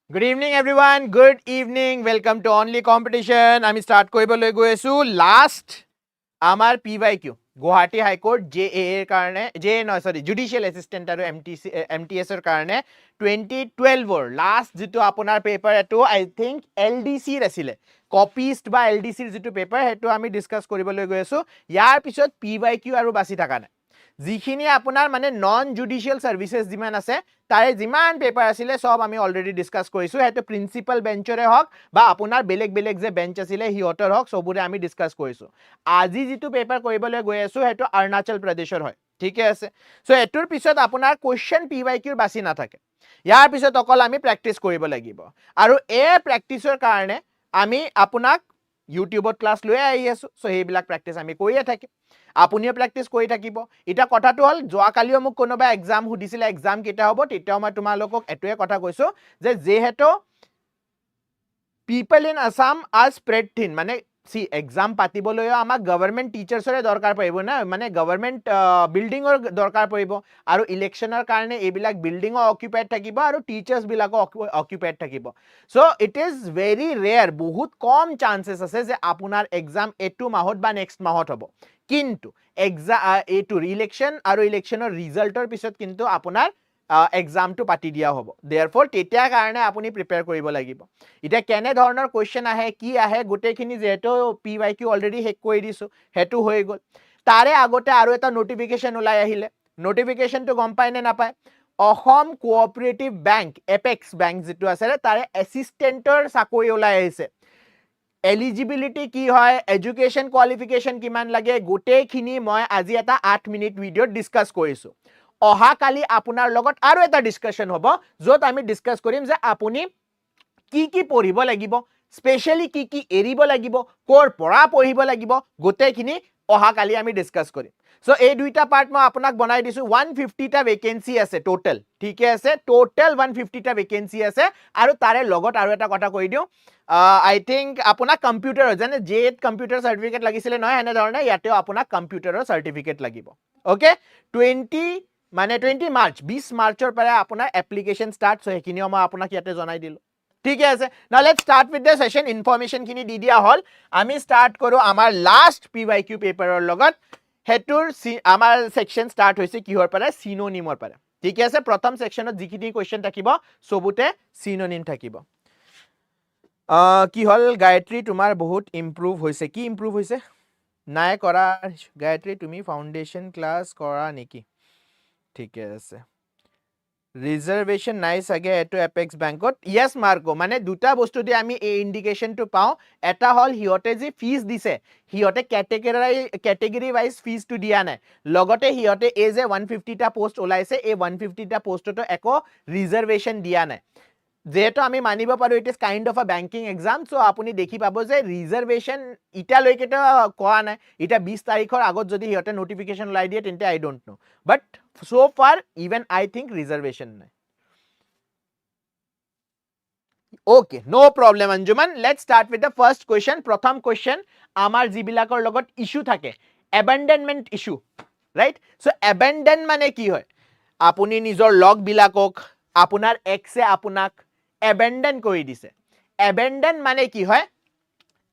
Good evening, everyone. Good evening. Welcome to Only Competition. I'm start কৰিবলৈ গৈ আছো last আমাৰ PYQ Guwahati High Court JA এৰ কাৰণে Judicial Assistant আৰু MTS এৰ কাৰণে 2012 ৰ last যেটো আপোনাৰ পেপাৰ এটো I think LDC ৰ আছিলে কপিষ্ট বা LDC ৰ যেটো পেপাৰ হেটো আমি ডিসকাস কৰিবলৈ গৈ আছো ইয়াৰ পিছত PYQ আৰু বাছি থাকা নাই যিখিনি আপোনাৰ মানে নন জুডিশিয়াল সাৰ্ভিসেস যিমান আছে তাৰে যিমান পেপাৰ আছিলে সব আমি অলৰেডি ডিসকাস কৰিছো হেটো প্ৰিন্সিপাল বেঞ্চৰে হক বা আপোনাৰ বেলেগ বেলেগ যে বেঞ্চ আছিলে হিয়তৰ হক সবুৰে আমি ডিসকাস কৰিছো আজি যেটো পেপাৰ কৰিবলৈ গৈ আছো হেটো অৰুণাচল প্ৰদেশৰ হয় ঠিক আছে সো এটোৰ পিছত আপোনাৰ কোৱেশ্চন PYQৰ বাছি নাথাকে ইয়াৰ পিছত অকল আমি প্ৰেক্টিস কৰিব লাগিব আৰু এই প্ৰেক্টিসৰ কাৰণে আমি আপোনাক ইউটিউবত ক্লাস লৈ আহি আছো সো হেবিলাক প্ৰেক্টিস আমি কৰিয়ে থাকিম আপুনিও প্ৰেক্টিস কৰি থাকিব এটা কথাটো হল যোৱা কালিও মোক কোনোবা এক্সাম হুদিছিলে এক্সাম কেটা হ'ব তেতিয়াও মই তোমালোকক এটোৱে কথা কৈছো যে যেহেতু people in Assam are spread thin মানে সি এক্সাম পাতিবলৈও আমাক গভৰ্ণমেণ্ট টিচাৰ্ছৰে দৰকাৰ পৰিব না মানে গভৰ্ণমেণ্ট বিল্ডিঙৰ দৰকাৰ পৰিব আৰু ইলেকশ্যনৰ কাৰণে এইবিলাক বিল্ডিঙো অকুপাইড থাকিব আৰু টিচাৰ্ছ বিলাকো অকুপাইড থাকিব so it is very rare বহুত কম চান্সেছ আছে যে আপোনাৰ এক্সাম এটো মাহত বা নেক্সট মাহত হ'ব কিন্তু এক্সাম এটো ইলেকশ্যন আৰু ইলেকশ্যনৰ ৰিজাল্টৰ পিছত কিন্তু আপোনাৰ এক্সামটো পাতি দিয়া হ'ব therefore তেতিয়া কাৰণে আপুনি প্ৰিপেয়াৰ কৰিব লাগিব এটা কেনে ধৰণৰ কোৱেশ্চন আহে কি আহে গোটেইখিনি যেহেতু PYQ অলৰেডি হেক কৰি দিছো হেতু হৈ গল তাৰে আগতে আৰু এটা নোটিফিকেশন ওলাই আহিলে নোটিফিকেশনটো গম পায় নে নাপায় Assam cooperative bank apex bank যেটো আছে তাৰে এসিস্টেন্টৰ চাকৰি ওলাই আহিছে এলিজিবিলিটি কি হয় এডুকেশন কোৱালিফিকেশন কিমান লাগে গোটেইখিনি মই আজি এটা 8 মিনিট ভিডিঅ ডিসকাস কৰিছো অহা কালি আপোনাৰ লগত আৰু এটা ডিসকাশন হ'ব যত আমি ডিসকাস কৰিম যে আপুনি কি কি পঢ়িব লাগিব স্পেশালি কি কি এৰিব লাগিব কোৰ পৰা পঢ়িব লাগিব গোটেইখিনি অহা কালি আমি ডিসকাস কৰিম সো এই দুইটা পাৰ্ট মই আপোনাক বনাই দিছো 150 টা ভ্যাকেন্সি আছে টোটাল ঠিক আছে টোটাল 150 টা ভ্যাকেন্সি আছে আৰু তাৰে লগত আৰু এটা কথা কৈ দিও I think আপোনাক কম্পিউটাৰ জানে জেট কম্পিউটাৰ সাৰ্টিফিকেট লাগিছিলে নহয় এনে ধৰণে ইয়াতেও আপোনাক কম্পিউটাৰৰ সাৰ্টিফিকেট লাগিব ওকে 20 মাৰ্চ 20 মাৰ্চৰ পৰা আপোনাৰ এপ্লিকেশন স্টাৰ্ট সো হেখিনিও মই আপোনাক ইয়াতে জনাই দিলো ঠিক আছে now let's start with the session information খিনি দি দিয়া হল আমি স্টার্ট কৰো আমাৰ লাস্ট PYQ পেপাৰৰ লগত হেতুৰ আমাৰ সেকশন স্টাৰ্ট হৈছে কিহৰ পৰা সিনোনিমৰ পৰা ঠিক আছে প্ৰথম সেকশনত যিখিনি কোৱেশ্চন থাকিব সবুতে সিনোনিম থাকিব কি হল গায়ত্ৰী তোমাৰ বহুত ইমপ্ৰুভ হৈছে কি ইমপ্ৰুভ হৈছে নাই কৰা গায়ত্ৰী তুমি ফাউন্ডেশন ক্লাস কৰা নেকি ঠিক আছে ৰিজাৰ্ভেশন নাই সাগে এটো এপেক্স বেংকত ইয়েস মাৰ্কো মানে দুটা বস্তু দি আমি এই ইন্ডিকেশনটো পাও এটা হল হিয়তে যে ফিজ দিছে হিয়তে ক্যাটেগরি ওয়াইজ ফিজ টু দিয়া নাই লগতে হিয়তে এই যে 150 টা পোষ্ট ওলাইছে এই 150 টা পোষ্টটো একো ৰিজাৰ্ভেশন দিয়া নাই যেহেতু আমি মানিব পাৰো it is kind of a banking exam so আপুনি দেখি পাবো যে ৰিজাৰ্ভেশন ইটা লৈকেটো কোৱা নাই ইটা 20 তাৰিখৰ আগত যদি হিয়তে নোটিফিকেশন লাই দিয়ে তেন্তে I don't know but so far even I think reservation নাই okay no problem Anjuman let's start with the first question protham question amar jibilakor logot issue thake abandonment issue right so abandon mane ki hoy apuni nijor log bilakok apunar ex e apunak abandon kori dise abandon mane ki hoy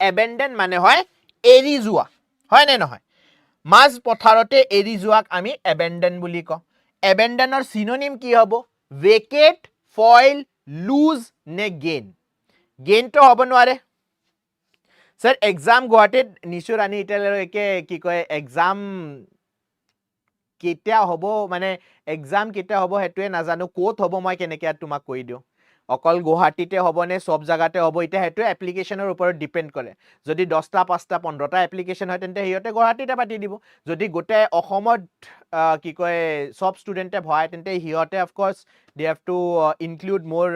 abandon mane hoy eri jua hoy ne nohoy মাজ পথাৰতে এৰি যোৱাক আমি abandon বুলি কওঁ abandonৰ synonym কি হ'ব vacate foil lose নে gain gain তো হ'ব নোৱাৰে স্যাৰ এক্সাম গুৱাহাটীত নিশুৰানি ইটালৈকে কি কয় এক্সাম কেতিয়া হ'ব মানে এক্সাম কেতিয়া হ'ব হেতুৱে নাজানো কোত হ'ব মই কেনেকে তোমাক কৈ দিও অকল গুৱাহাটীতে হ'ব নে সব জায়গাতে হ'ব এটা হেতু এপ্লিকেশনৰ ওপৰত ডিপেন্ড কৰে যদি 10টা 5টা 15টা এপ্লিকেশন হয় তেন্তে হিয়তে গুৱাহাটীতে পাতি দিব যদি গোটে অসমত কি কয় সব ষ্টুডেন্টে ভয় তেন্তে হিয়তে of course they have to include more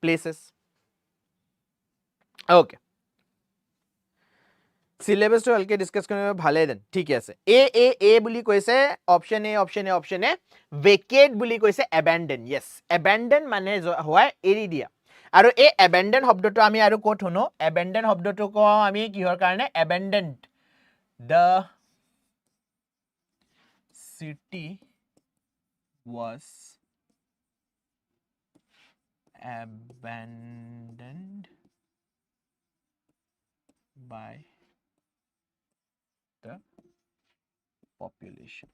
places okay syllabus to alke discuss korne bhale den thik ase a buli koise option a vacate buli koise abandon yes abandon mane hoy eri dia aru a abandon শব্দটো আমি আৰু কত হনো abandon শব্দটো কো আমি কিহৰ কাৰণে abandoned the city was abandoned by the population.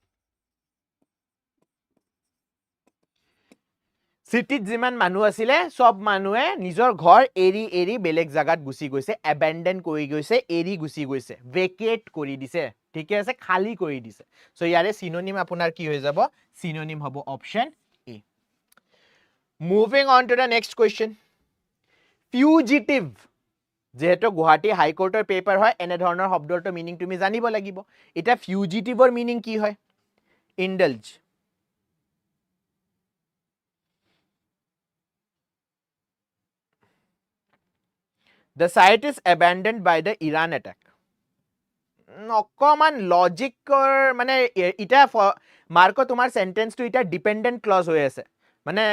সিটিত যিমান মানুহ আছিলে সব মানুহে নিজৰ ঘৰ এৰি এৰি বেলেগ জাগাত গুছি গৈছে abandon কৰি গৈছে এৰি গুছি গৈছে vacate কৰি দিছে ঠিক আছে খালি কৰি দিছে সো ইয়াৰে synonym আপোনাৰ কি হৈ যাব synonym হ'ব option A. Moving on to the next question. Fugitive. যেহেতু গুৱাহাটী হাই কোৰ্টৰ পেপাৰ হয় এনে ধৰণৰ শব্দৰ মিনিং তুমি জানিব লাগিব এটা ফিউজিটিভৰ মিনিং কি হয় indulge the site is abandoned by the Iran attack. অকমান লজিকৰ মানে এটা মাৰ্ক তোমাৰ সেন্টেন্সটো এটা ডিপেন্ডেন্ট ক্লজ হৈ আছে মানে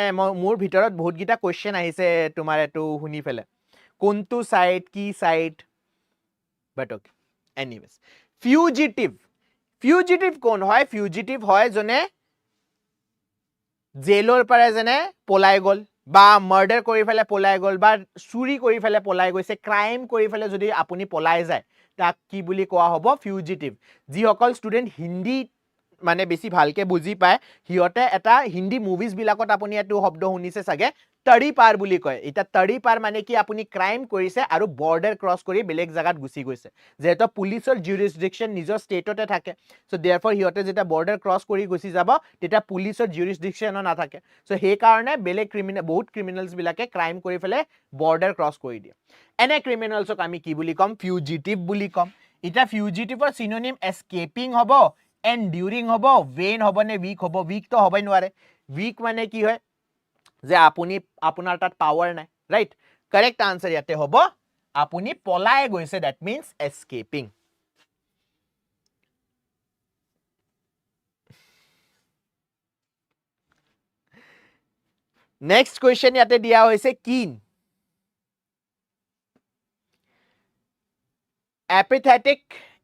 মোৰ ভিতৰত বহুত গিটা কোৱেশ্চন আহিছে তোমাৰ এটো শুনি ফেলে কোনটো সাইট কি site but okay anyways fugitive কোন হয় ফিউজিটিভ হয় জনে জেলৰ পৰা জনে পলাই গল বা মাৰ্ডাৰ কৰি ফেলে পলাই গল বা চুৰি কৰি ফেলে পলাই গৈছে ক্ৰাইম কৰি ফেলে যদি আপুনি পলাই যায় তাক কি বুলি কোৱা হ'ব ফিউজিটিভ যি সকল ষ্টুডেন্ট হিন্দী মানে বেছি ভালকে বুজি পায় হিয়তে এটা হিন্দী মুভিজ বিলাকত আপুনি এটো শব্দ শুনিছে সাগে তৰি পাৰ বুলি কয় এটা তৰি পাৰ মানে কি আপুনি ক্ৰাইম কৰিছে আৰু বৰ্ডাৰ ক্ৰস কৰি বেলেগ জাগাত গুছি গৈছে যেহেতু পুলিচৰ জুৰিসডিকশন নিজৰ ষ্টেটতে থাকে সো देयरफॉर হিয়তে যেটা বৰ্ডাৰ ক্ৰস কৰি গুছি যাব তেটা পুলিচৰ জুৰিসডিকশন না থাকে সো হে কাৰণে বেলেগ ক্ৰিমিনেল বহুত ক্ৰিমিনেলস বিলাকে ক্ৰাইম কৰি ফেলে বৰ্ডাৰ ক্ৰস কৰি দিয়ে এনে ক্ৰিমিনেলসক আমি কি বুলি কম ফিউজিটিভ বুলি কম এটা ফিউজিটিভৰ সিনোনিম এস্কেপিং হ'ব এন্ডিউৰিং হ'ব ভেইন হ'ব নে উইক হ'ব উইক তো হবই নোৱাৰে উইক মানে কি হয় যে আপুনি আপোনাৰ তাত পাৱাৰ নাই ৰাইট কাৰেক্ট আনসাৰ ইয়াতে হ'ব আপুনি পলাই গৈছে দ্যাট মিন্স এস্কেপিং নেক্সট কোৱেশ্চন ইয়াতে দিয়া হৈছে কিন apathetic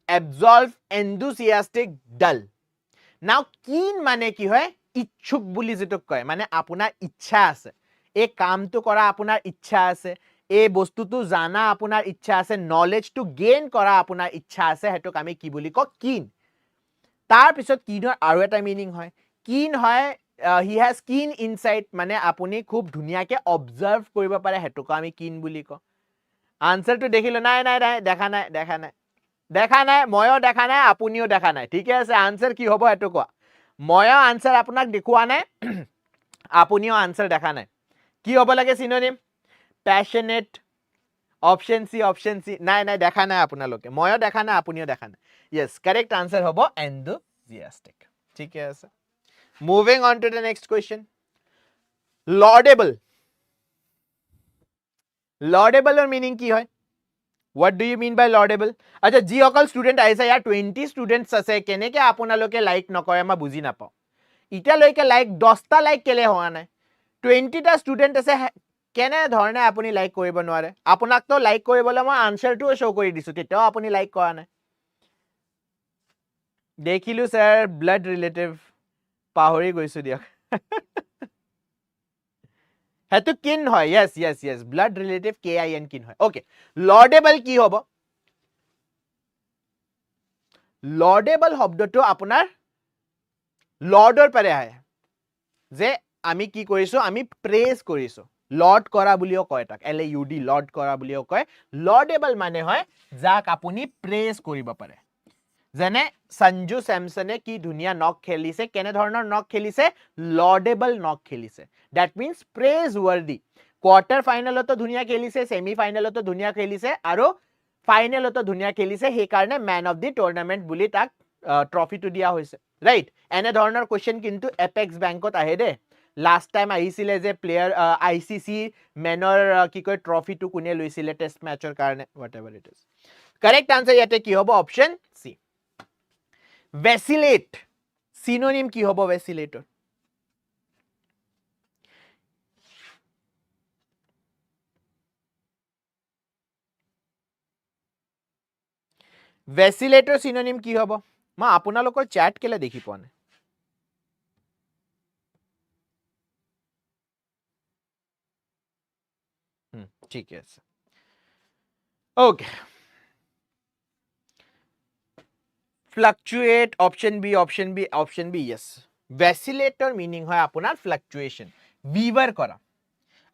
absorbed enthusiastic dull now keen মানে কি হয় ইচ্ছুক বুলি যেটো কয় মানে আপোনাৰ ইচ্ছা আছে এই কামটো কৰা আপোনাৰ ইচ্ছা আছে এই বস্তুটো জানা আপোনাৰ ইচ্ছা আছে নলেজ টু গেইন কৰা আপোনাৰ ইচ্ছা আছে হেতুক আমি কি বুলি কওঁ কিন তাৰ পিছত কিনৰ আৰু এটা মিনিং হয় কিন হয় হি হ্যাজ কিন ইনসাইট মানে আপুনি খুব ধুনিয়াকে অবজাৰ্ভ কৰিব পাৰে হেতুক আমি কিন বুলি কওঁ আনসাৰটো দেখিলো নাই নাই নাই দেখা নাই ময়ো দেখা নাই আপুনিও দেখা নাই ঠিক আছে আনসাৰ কি হ'ব এটো কোৱা ময়ো আনসাৰ আপোনাক দেখুৱা নাই আপুনিও আনসাৰ দেখা নাই কি হ'ব লাগে সিনোনিম passionate option C নাই নাই দেখা নাই আপোনালোকে ময়ো দেখা নাই আপুনিও দেখা নাই yes correct answer হ'ব enthusiastic ঠিক আছে moving on to the next question laudable laudable or meaning কি হয় what do you mean by laudable আচ্ছা যি অকল স্টুডেন্ট আইছে ইয়াৰ 20 স্টুডেন্টস আছে কেনেকে আপোনালোকে লাইক নকৰে মই বুজি নাপাও ইটা লৈকে লাইক 10 টা লাইক কেলে হোৱা নাই 20 টা স্টুডেন্ট আছে কেনে ধৰণে আপুনি লাইক কৰিব নোৱাৰে আপোনাক তো লাইক কৰিবলৈ মই আনসাৰটো শো কৰি দিছো তেতিয়াও আপুনি লাইক কৰা নাই দেখিলো স্যাৰ ব্লাড ৰিলেটিভ পাহৰি গৈছো দিয়ক হেতু কিন হয় yes ব্লাড ৰিলেটিভ KIN কিন হয় ওকে লৰ্ডেবল কি হ'ব লৰ্ডেবল শব্দটো আপোনাৰ লৰ্ডৰ পৰা আহে যে আমি কি কৰিছো আমি প্ৰেজ কৰিছো লৰ্ড কৰা বুলিও কয় তাক LAUD লৰ্ড কৰা বুলিও কয় লৰ্ডেবল মানে হয় যাক আপুনি প্ৰেজ কৰিব পাৰে যেনে সঞ্জু স্যামসনে কি ধুনিয়া নক খেলিছে কেনে ধৰণৰ নক খেলিছে লৰ্ডেবল নক খেলিছে দ্যাট মিন্স প্ৰেজ ওয়াৰ্দি কোয়াৰ্টাৰ ফাইনালতো ধুনিয়া খেলিছে সেমি ফাইনালতো ধুনিয়া খেলিছে আৰু ফাইনালতো ধুনিয়া খেলিছে হে কাৰণে ম্যান অফ দি টুৰ্নামেন্ট বুলি তাক ট্ৰফিটো দিয়া হৈছে ৰাইট এনে ধৰণৰ কোৱেশ্চন কিন্তু এপেক্স বেংকত আহে দে লাষ্ট টাইম আহিছিলে যে প্লেয়াৰ ICC মেনৰ কি কয় ট্ৰফিটো কোনে লৈছিলে টেষ্ট মেচৰ কাৰণে whatever it is correct answer ইয়াতে কি হ'ব অপচন সি vacillate synonym কি হ'ব vacillator vacillator synonym কি হ'ব মই আপোনালোকৰ চ্যাট কেলে দেখি পোৱা নাই ঠিক আছে okay fluctuate option B yes vacillator meaning হয় আপোনাৰ fluctuation weaver কৰা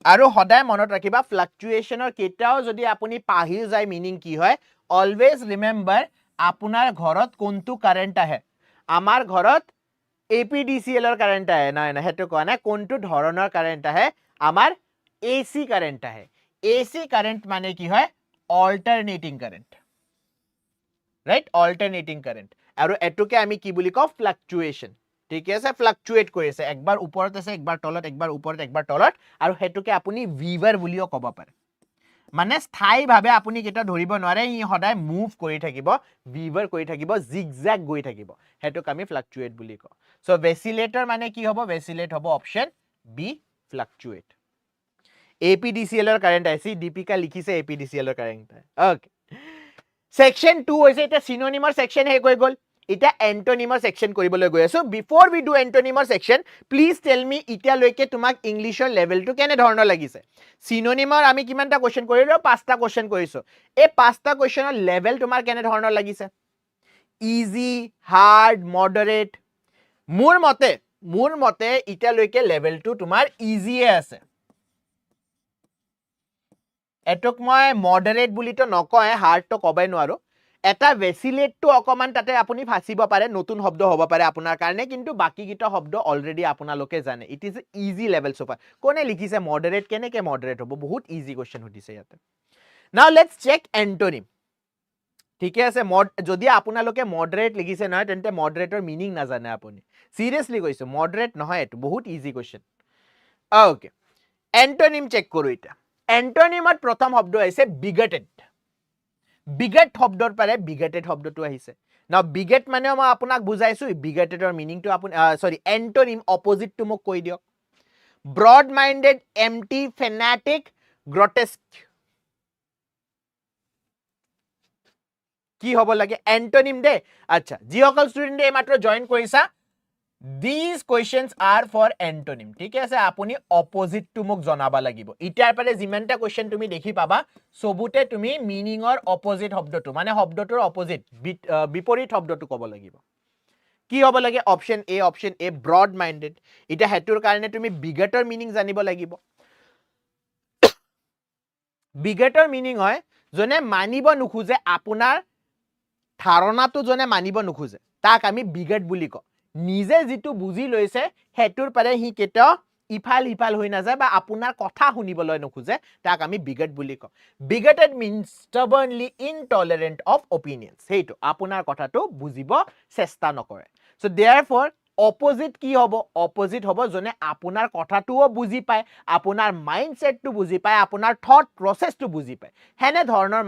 আৰু সদায় মনত ৰাখিবা fluctuationৰ কেটাও যদি আপুনি পাহি যায় meaning কি হয় always remember আপোনাৰ ঘৰত কোনটো কাৰেন্ট আহে আমাৰ ঘৰত APDCL ৰ কাৰেন্ট আহে নাই না হেতু কোৱা নাই কোনটো ধৰণৰ কাৰেন্ট আহে আমাৰ AC কাৰেন্ট আহে AC কাৰেন্ট মানে কি হয় alternating current right alternating current আৰু এটুকে আমি কি বুলি কও fluctuation ঠিক আছে fluctuate কৰি আছে একবাৰ ওপৰত আছে একবাৰ তলত একবাৰ ওপৰত একবাৰ তলত আৰু হেতুকে আপুনি weaver বুলিও ক'ব পাৰে মানে স্থায়ী ভাবে আপুনি কেটা ধৰিব নোৱাৰে ই সদায় মুভ কৰি থাকিব weaver কৰি থাকিব zigzag গৈ থাকিব হেতুক আমি fluctuate বুলি কও সো vacillator মানে কি হ'ব vacillate হ'ব অপচন B fluctuate APDCL ৰ কাৰেন্ট আছে দীপিকা লিখিছে APDCL ৰ current okay Section 2 hoise eta synonymer section he koi gol eta antonymer section koribole goi aso before we do antonymer section please tell me itia loike tumak english or level to kene dhorno lagise synonymer ami kimanta question korilo pasta question koriso e pasta question or level tumar kene dhorno lagise easy hard moderate mur mote itia loike level to tumar easy e ase এটক মই moderate বুলি তো নকয় hard তো কবাই নোৱাৰো এটা ভেসিলেট তো অকমান তাতে আপুনি ফাসিব পাৰে নতুন শব্দ হ'ব পাৰে আপোনাৰ কাৰণে কিন্তু বাকি কিটা শব্দ অলৰেডি আপোনালোকে জানে it is easy level sofa কোনে লিখিছে মডারেট কেনেকে মডারেট হ'ব বহুত ইজি কোশ্চেন হদিছে ইয়াতে নাও লেটস চেক এন্টোনিম ঠিক আছে যদি আপোনালোকে মডারেট লিখিছে নহয় তেন্তে মডাৰেটৰ মিনিং নাজানে আপুনি সিৰিয়াসলি কৈছো মডাৰেট নহয় এটো বহুত easy question okay antonym check কৰো এটা এন্টোনিমত প্ৰথম শব্দ আছে বিগটেড বিগট শব্দৰ পাৰে বিগটেড শব্দটো আহিছে না বিগট মানে মই আপোনাক বুজাইছো বিগটেডৰ মিনিংটো আপুনি সৰি এন্টোনিম অপোজিট টু মোক কৈ দিয়ক ব্ৰড মাইন্ডেড এম্পটি ফেনাটিক গ্ৰটেস্ক কি হ'ব লাগে এন্টোনিম দে আচ্ছা যিসকল ষ্টুডেন্ট এই মাত্ৰ জয়েন কৰিছা These questions are for antonym ঠিক আছে আপুনি opposite to মোক জনাবা লাগিব ইটাৰ পালে জিমানটা কোশ্চেন তুমি দেখি পাবা সবুতে তুমি মিনিংৰ opposite শব্দটো মানে শব্দটোৰ opposite বিপৰীত শব্দটো ক'ব লাগিব কি হ'ব লাগে অপচন এ ব্ৰড মাইন্ডেড এটা হেতুৰ কাৰণে তুমি বিগটৰ মিনিং জানিব লাগিব বিগটৰ মিনিং হয় জনে মানিব নুখুজে আপোনাৰ ধাৰণাটো জনে মানিব নুখুজে তাক আমি বিগট বুলি কওঁ নিজে যেটো বুজি লৈছে হেতুৰ পাৰে হি কেটা ইফাল হৈ না যায় বা আপোনাৰ কথা শুনিবলৈ নখুজে তাক আমি বিগট বুলি কওঁ bigoted means stubbornly intolerant of opinions হেইটো আপোনাৰ কথাটো বুজিব চেষ্টা নকৰে so therefore opposite কি হ'ব opposite হ'ব জনে আপোনাৰ কথাটোও বুজি পায় আপোনাৰ মাইন্ডসেটটো বুজি পায় আপোনাৰ থট প্ৰসেসটো বুজি পায় হেনে ধৰণৰ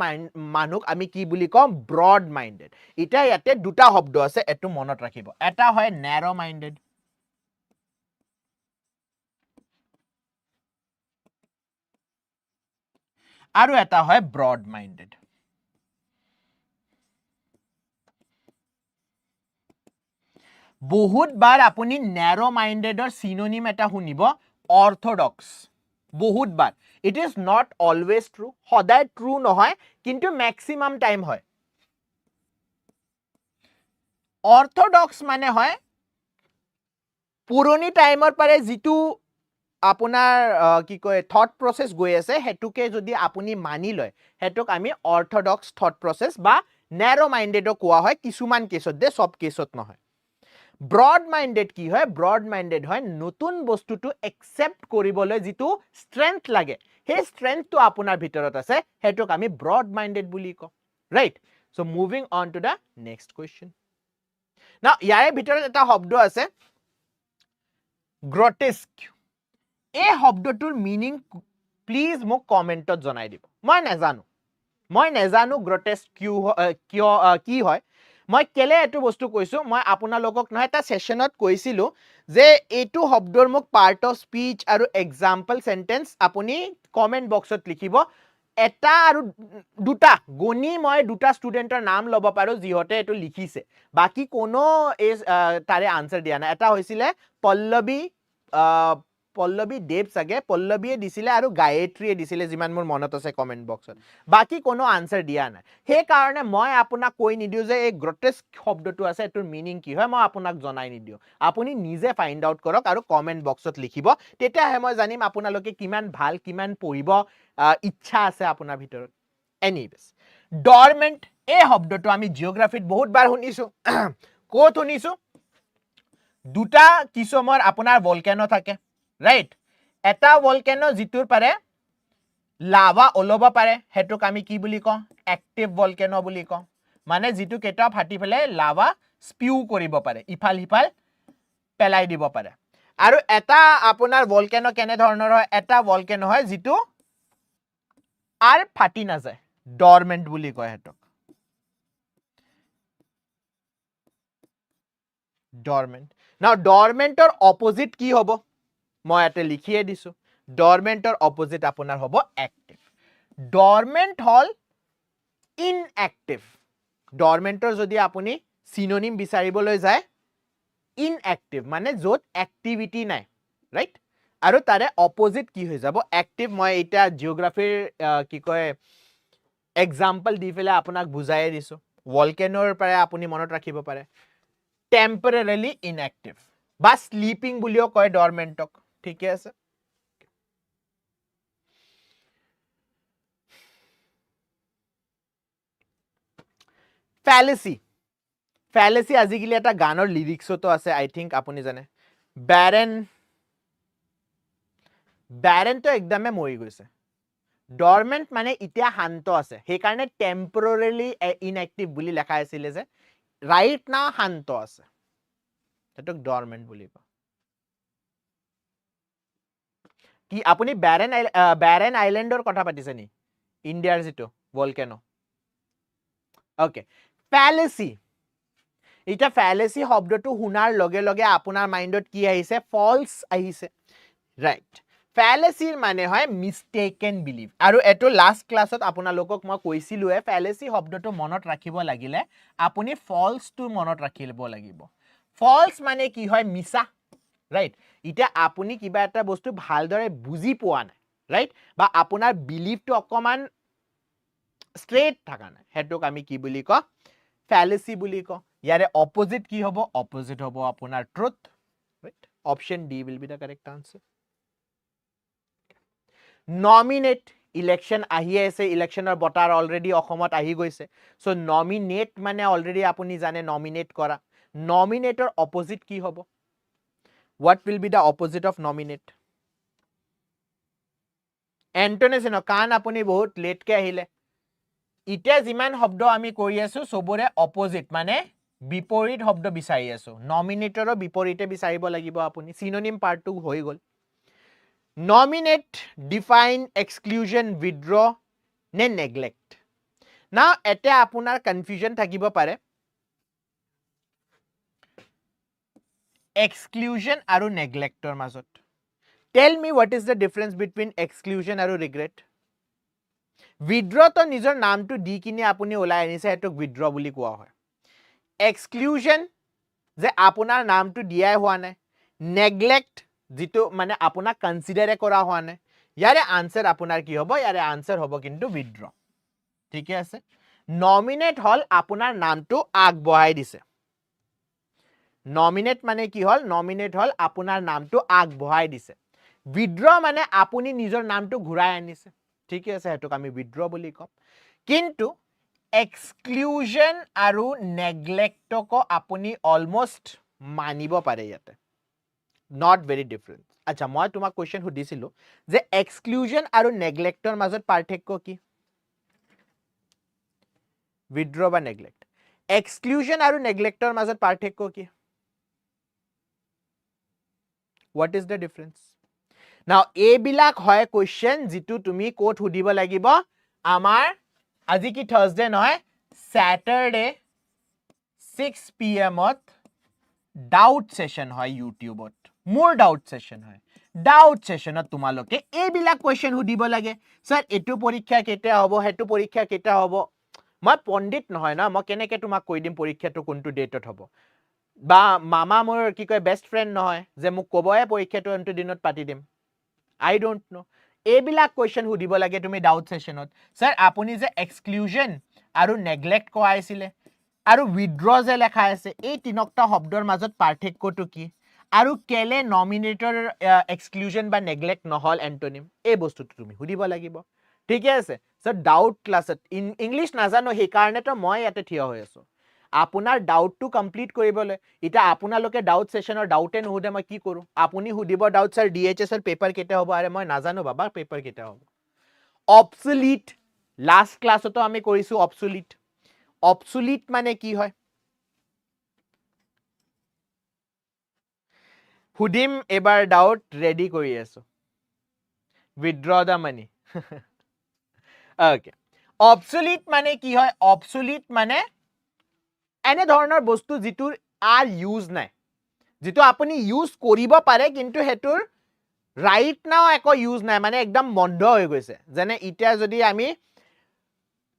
মানুক আমি কি বুলি কম ব্ৰড মাইন্ডেড এটা ইয়াতে দুটা শব্দ আছে এটো মনত ৰাখিব এটা হয় ন্যাৰো মাইন্ডেড আৰু এটা হয় ব্ৰড মাইন্ডেড বহুত বাৰ আপুনি ন্যাৰো মাইন্ডেডৰ সিনোনিম এটা শুনিব অৰ্থোডক্স বহুত বাৰ it is not always true সদায় ট্ৰু নহয় কিন্তু ম্যাক্সিমাম টাইম হয় অৰ্থোডক্স মানে হয় পুৰণি টাইমৰ পাৰে যেটো আপোনাৰ কি কয় থট প্ৰসেস গৈ আছে হেতুকে যদি আপুনি মানি লয় হেতুক আমি অৰ্থোডক্স থট প্ৰসেস বা ন্যাৰো মাইন্ডেডো কোৱা হয় কিছুমান কেছত দে সব কেছত নহয় ব্ৰড মাইন্ডেড কি হয় ব্ৰড মাইন্ডেড হয় নতুন বস্তুটো একসেপ্ট কৰিবলৈ যেটো স্ট্ৰেংথ লাগে হে স্ট্ৰেংথটো আপোনাৰ ভিতৰত আছে হেতুক আমি ব্ৰড মাইন্ডেড বুলি কওঁ right so moving on to the next question না ইয়াৰে ভিতৰত এটা শব্দ আছে গ্ৰটেস্ক এই শব্দটোৰ মিনিং প্লিজ মোক কমেন্টত জনাই দিব মই নেজানো গ্ৰটেস্ক কি হয় মই কেলে এটো বস্তু কৈছো মই আপোনালোকক নহয় এটা সেশনত কৈছিলো যে এটো শব্দৰ মোক পাৰ্ট অফ স্পিচ আৰু এক্সাম্পল সেন্টেন্স আপুনি কমেন্ট বক্সত লিখিব এটা আৰু দুটা গনি মই দুটা ষ্টুডেন্টৰ নাম লব পাৰো যিহতে এটো লিখিছে বাকি কোনো তাৰে আনসাৰ দিয়া না এটা হৈছিলে পল্লবী পল্লৱী দেৱ চাগে পল্লৱীয়ে দিছিলে আৰু গায়ত্ৰীয়ে দিছিলে যিমান মোৰ মনত আছে কমেন্ট বক্সত বাকি কোনো আনসাৰ দিয়া নাই সেই কাৰণে মই আপোনাক কৈ নিদিও যে এই গ্ৰটেস্ক শব্দটো আছে এটোৰ মিনিং কি হয় মই আপোনাক জনাই নিদিও আপুনি নিজে ফাইন্ড আউট কৰক আৰু কমেন্ট বক্সত লিখিব তেতিয়াহে মই জানিম আপোনালোকে কিমান ভাল কিমান পঢ়িব ইচ্ছা আছে আপোনাৰ ভিতৰত এনিৱেজ ডৰমেন্ট এই শব্দটো আমি জিওগ্ৰাফিত বহুত বাৰ শুনিছো ক'ত শুনিছো দুটা কিছমৰ আপোনাৰ ভলকেনো থাকে ৰাইট এটা ভলকেনো যিটোৰ পাৰে লাভা ওলব পাৰে হেতুক আমি কি বুলি কওঁ এক্টিভ ভলকেনো বুলি কওঁ মানে যিটো কেটা ফাটি ফেলে লাভা স্পিউ কৰিব পাৰে ইফাল হিফাল পেলাই দিব পাৰে আৰু এটা আপোনাৰ ভলকেনো কেনে ধৰণৰ হয় এটা ভলকেনো হয় যিটো আৰ ফাটি না যায় ডৰমেন্ট বুলি কয় হেতুক ডৰমেন্ট নাও ডৰমেন্টৰ অপোজিট কি হ'ব মই এতে লিখিয়ে দিছো ডৰমেন্টৰ অপোজিট আপোনাৰ হ'ব এক্টিভ ডৰমেন্ট হল ইনএক্টিভ ডৰমেন্টৰ যদি আপুনি সিনোনিম বিচাৰিবলৈ যায় ইনএক্টিভ মানে যত এক্টিভিটি নাই ৰাইট আৰু তাৰে অপোজিট কি হৈ যাব এক্টিভ মই এটা জিওগ্ৰাফিৰ কি কয় এক্সাম্পল দি ফেলে আপোনাক বুজাই দিছো ভলকেনোৰ পৰা আপুনি মনত ৰাখিব পাৰে টেম্পৰেৰিলি ইনএক্টিভ বা স্লিপিং বুলিও কয় ডৰমেন্টক ঠিকে আছে ফ্যালেসি ফ্যালেসি আজিকালি এটা গানৰ লিৰিক্সতো আছে আই থিংক আপুনি জানে ব্যাৰেন তো একদমে মৰি গৈছে ডৰমেন্ট মানে ইতিয়া শান্ত আছে সেই কাৰণে টেম্পৰেৰিলি ইনএক্টিভ বুলি লেখা আছিল যে ৰাইট না শান্ত আছে এটোক ডৰমেন্ট বুলি কয় কি আপুনি ব্যাৰেন আইল্যান্ডৰ কথা পাতিছে নি ইণ্ডিয়াৰ যেটো ভলকেনো ওকে ফ্যালেসি এটা ফ্যালেসি শব্দটো শুনাৰ লগে লগে আপোনাৰ মাইন্ডত কি আহিছে ফলস আহিছে ৰাইট ফ্যালেসিৰ মানে হয় মিস্টেকেন বিলিভ আৰু এটো লাষ্ট ক্লাছত আপোনালোকক মই কৈছিলুৱে ফ্যালেসি শব্দটো মনত ৰাখিব লাগিলে আপুনি ফলস টু মনত ৰাখিব লাগিব ফলস মানে কি হয় মিছা ৰাইট ইটা আপুনি কিবা এটা বস্তু ভালদৰে বুজি পোৱা নাই ৰাইট বা আপোনাৰ বিলিভটো অকমান স্ট্রেট থাকা নাই হেতুক আমি কি বুলি ক ফ্যালেসি বুলি ক ইয়াৰে অপোজিট কি হ'ব অপোজিট হ'ব আপোনাৰ truth right option D will be the correct answer nominate election আহি আছে ইলেকশনৰ বটাৰ অলৰেডি অসমত আহি গৈছে সো নমিনেট মানে অলৰেডি আপুনি জানে নমিনেট কৰা নমিনেটৰ অপোজিট কি হ'ব what will be the opposite of nominate এন্টনিমছ কান আপুনি বহুত লেট কে আহিলে ইতিয়া যিমান শব্দ আমি কৰি আছো সবৰে অপোজিট মানে বিপৰীত শব্দ বিচাৰি আছো নমিনেটৰৰ বিপৰীতে বিচাৰিব লাগিব আপুনি সিনোনিম পাৰ্টটো হৈ গল নমিনেট ডিফাইন এক্সক্লুজন উইথড্ৰ নে নেগলেক্ট না এতে আপোনাৰ কনফিউজন থাকিব পাৰে exclusion আৰু neglectৰ মাজত tell me what is the difference between exclusion আৰু regret withdraw তো নিজৰ নামটো দি কিনে আপুনি ওলাই আনিছে এটো withdraw বুলি কোৱা হয় exclusion যে আপোনাৰ নামটো দিয়াই হোৱা নাই neglect যিটো মানে আপোনাক কনসিডাৰ কৰা হোৱা নাই ইয়াৰে আনসাৰ আপোনাৰ কি হ'ব ইয়াৰে আনসাৰ হ'ব কিন্তু withdraw ঠিক আছে নমিনেট হল আপোনাৰ নামটো আগবঢ়াই দিছে নমিনেট মানে কি হল নমিনেট হল আপোনাৰ নামটো আগবঢ়াই দিছে withdraw মানে আপুনি নিজৰ নামটো ঘূৰাই আনিছে ঠিক আছে হেতুক আমি withdraw বুলি কম কিন্তু exclusion আৰু neglectক আপুনি অলমোস্ট মানিব পাৰে ইয়াতে not very different আচ্ছা মই তোমাক কোৱেশ্চন সুধিছিলো যে exclusion আৰু neglectৰ মাজত পাৰ্থক্য কি withdraw বা neglect exclusion আৰু neglectৰ মাজত পাৰ্থক্য কি what is the difference now এইবিলাক হয় কোৱেশ্চন যিটো তুমি কোট সুধিব লাগিব আমাৰ আজি কি থাৰ্সডে নহয় স্যাটাৰডে 6 pm ত ডাউট সেশন হয় ইউটিউবত মোৰ ডাউট সেশন হয় ডাউট সেশনত তোমালোকে এইবিলাক কোৱেশ্চন সুধিব লাগে স্যাৰ এটো পৰীক্ষা কেতিয়া হ'ব হেতু পৰীক্ষা কেতিয়া হ'ব মই পণ্ডিত নহয় না মই কেনেকে তোমাক কৈ দিম পৰীক্ষাটো কোনটো ডেটত হ'ব বা মামা মোৰ কি কয় বেষ্ট ফ্ৰেণ্ড নহয় যে মোক ক'বয়ে পৰীক্ষাটো অন্ত দিনত পাতি দিম আই ডোন্ট নো এইবিলাক কুৱেশ্যন সুধিব লাগে তুমি ডাউট সেশনত স্যাৰ আপুনি যে এক্সক্লুজন আৰু নেগলেক্ট কোৱাইছিলে আৰু উইথড্ৰ যে লেখা আছে এই তিনটা শব্দৰ মাজত পাৰ্থক্যটো কি আৰু কেলে নমিনেটৰ এক্সক্লুজন বা নেগলেক্ট নহল এন্টোনিম এই বস্তুটো তুমি সুধিব লাগিব ঠিকে আছে স্যাৰ ডাউট ক্লাছত ইংলিশ নাজানো সেই কাৰণেতো মই ইয়াতে থিয় হৈ আছো আপোনাৰ ডাউটটো কমপ্লিট কৰিবলৈ এটা আপোনালোকে ডাউট সেশনৰ ডাউটে নুহুদে মই কি কৰো আপুনি সুধিব ডাউট স্যাৰ ডিএইচএছ এৰ পেপাৰ কেটা হ'ব আৰে মই নাজানো বাবা পেপাৰ কেটা হ'ব অবসলিট লাষ্ট ক্লাছতো আমি কৰিছো অবসলিট অবসলিট মানে কি হয় সুধিম এবাৰ ডাউট ৰেডি কৰি আছো withdraw the money okay obsolete মানে কি হয় obsolete মানে এনে ধৰণৰ বস্তু যিটোৰ আৰ ইউজ নাই যেটো আপুনি ইউজ কৰিব পাৰে কিন্তু হেতুৰ রাইট নাও একো ইউজ নাই মানে একদম বন্ধ হৈ গৈছে যেনে ইটা যদি আমি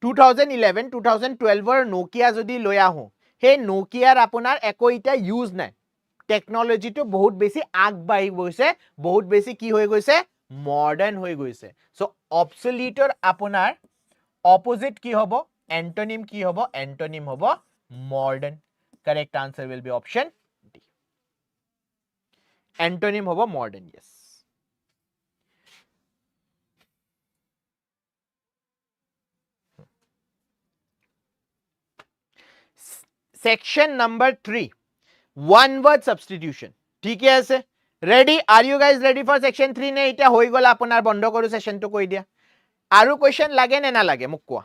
2011 2012 ৰ নোকিয়া যদি লৈ আহো হে নোকিয়াৰ আপোনাৰ একো ইটা ইউজ নাই টেকনলজিটো বহুত বেছি আগবাঢ়ি গৈছে বহুত বেছি কি হৈ গৈছে মডাৰ্ন হৈ গৈছে সো অবসলিটৰ আপোনাৰ অপোজিট কি হ'ব এন্টোনিম কি হ'ব এন্টোনিম হ'ব modern correct answer will be option D antonym hobo modern yes section number 3 one word substitution ठीक है ऐसे ready are you guys ready for section 3 ने इटा होई गला अपनार बंद करू सेशन तो कोई दिया आरु क्वेश्चन लागे ने ना लागे मुक कोआ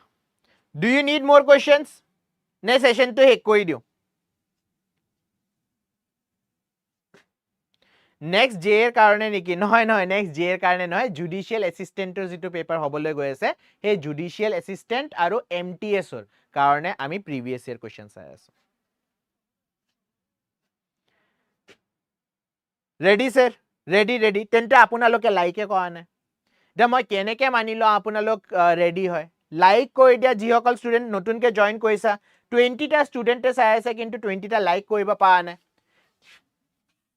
do you need more questions ने सेशन तो हेक कोई दियो নেক্সট জে এর কারণে নেকি নহয় নহয় নেক্সট জে এর কারণে নহয় জুডিশিয়াল অ্যাসিস্ট্যান্টৰ যেটো পেপাৰ হবলৈ গৈ আছে হে জুডিশিয়াল অ্যাসিস্ট্যান্ট আৰু এমটিএস ৰ কাৰণে আমি প্ৰিভিয়াস ইয়াৰ কোশ্চেন চাই আছো ৰেডি স্যাৰ ৰেডি ৰেডি তেন্তে আপোনালোকে লাইকে কোৱা নাই দে মই কেনেকে মানিলো আপোনালোক ৰেডি হয় লাইক কৰি দিয়া যিসকল ষ্টুডেন্ট নতুনকে জয়েন কৰিছা 20 টা ষ্টুডেন্টে চাই আছে কিন্তু 20 টা লাইক কৰিব পৰা নাই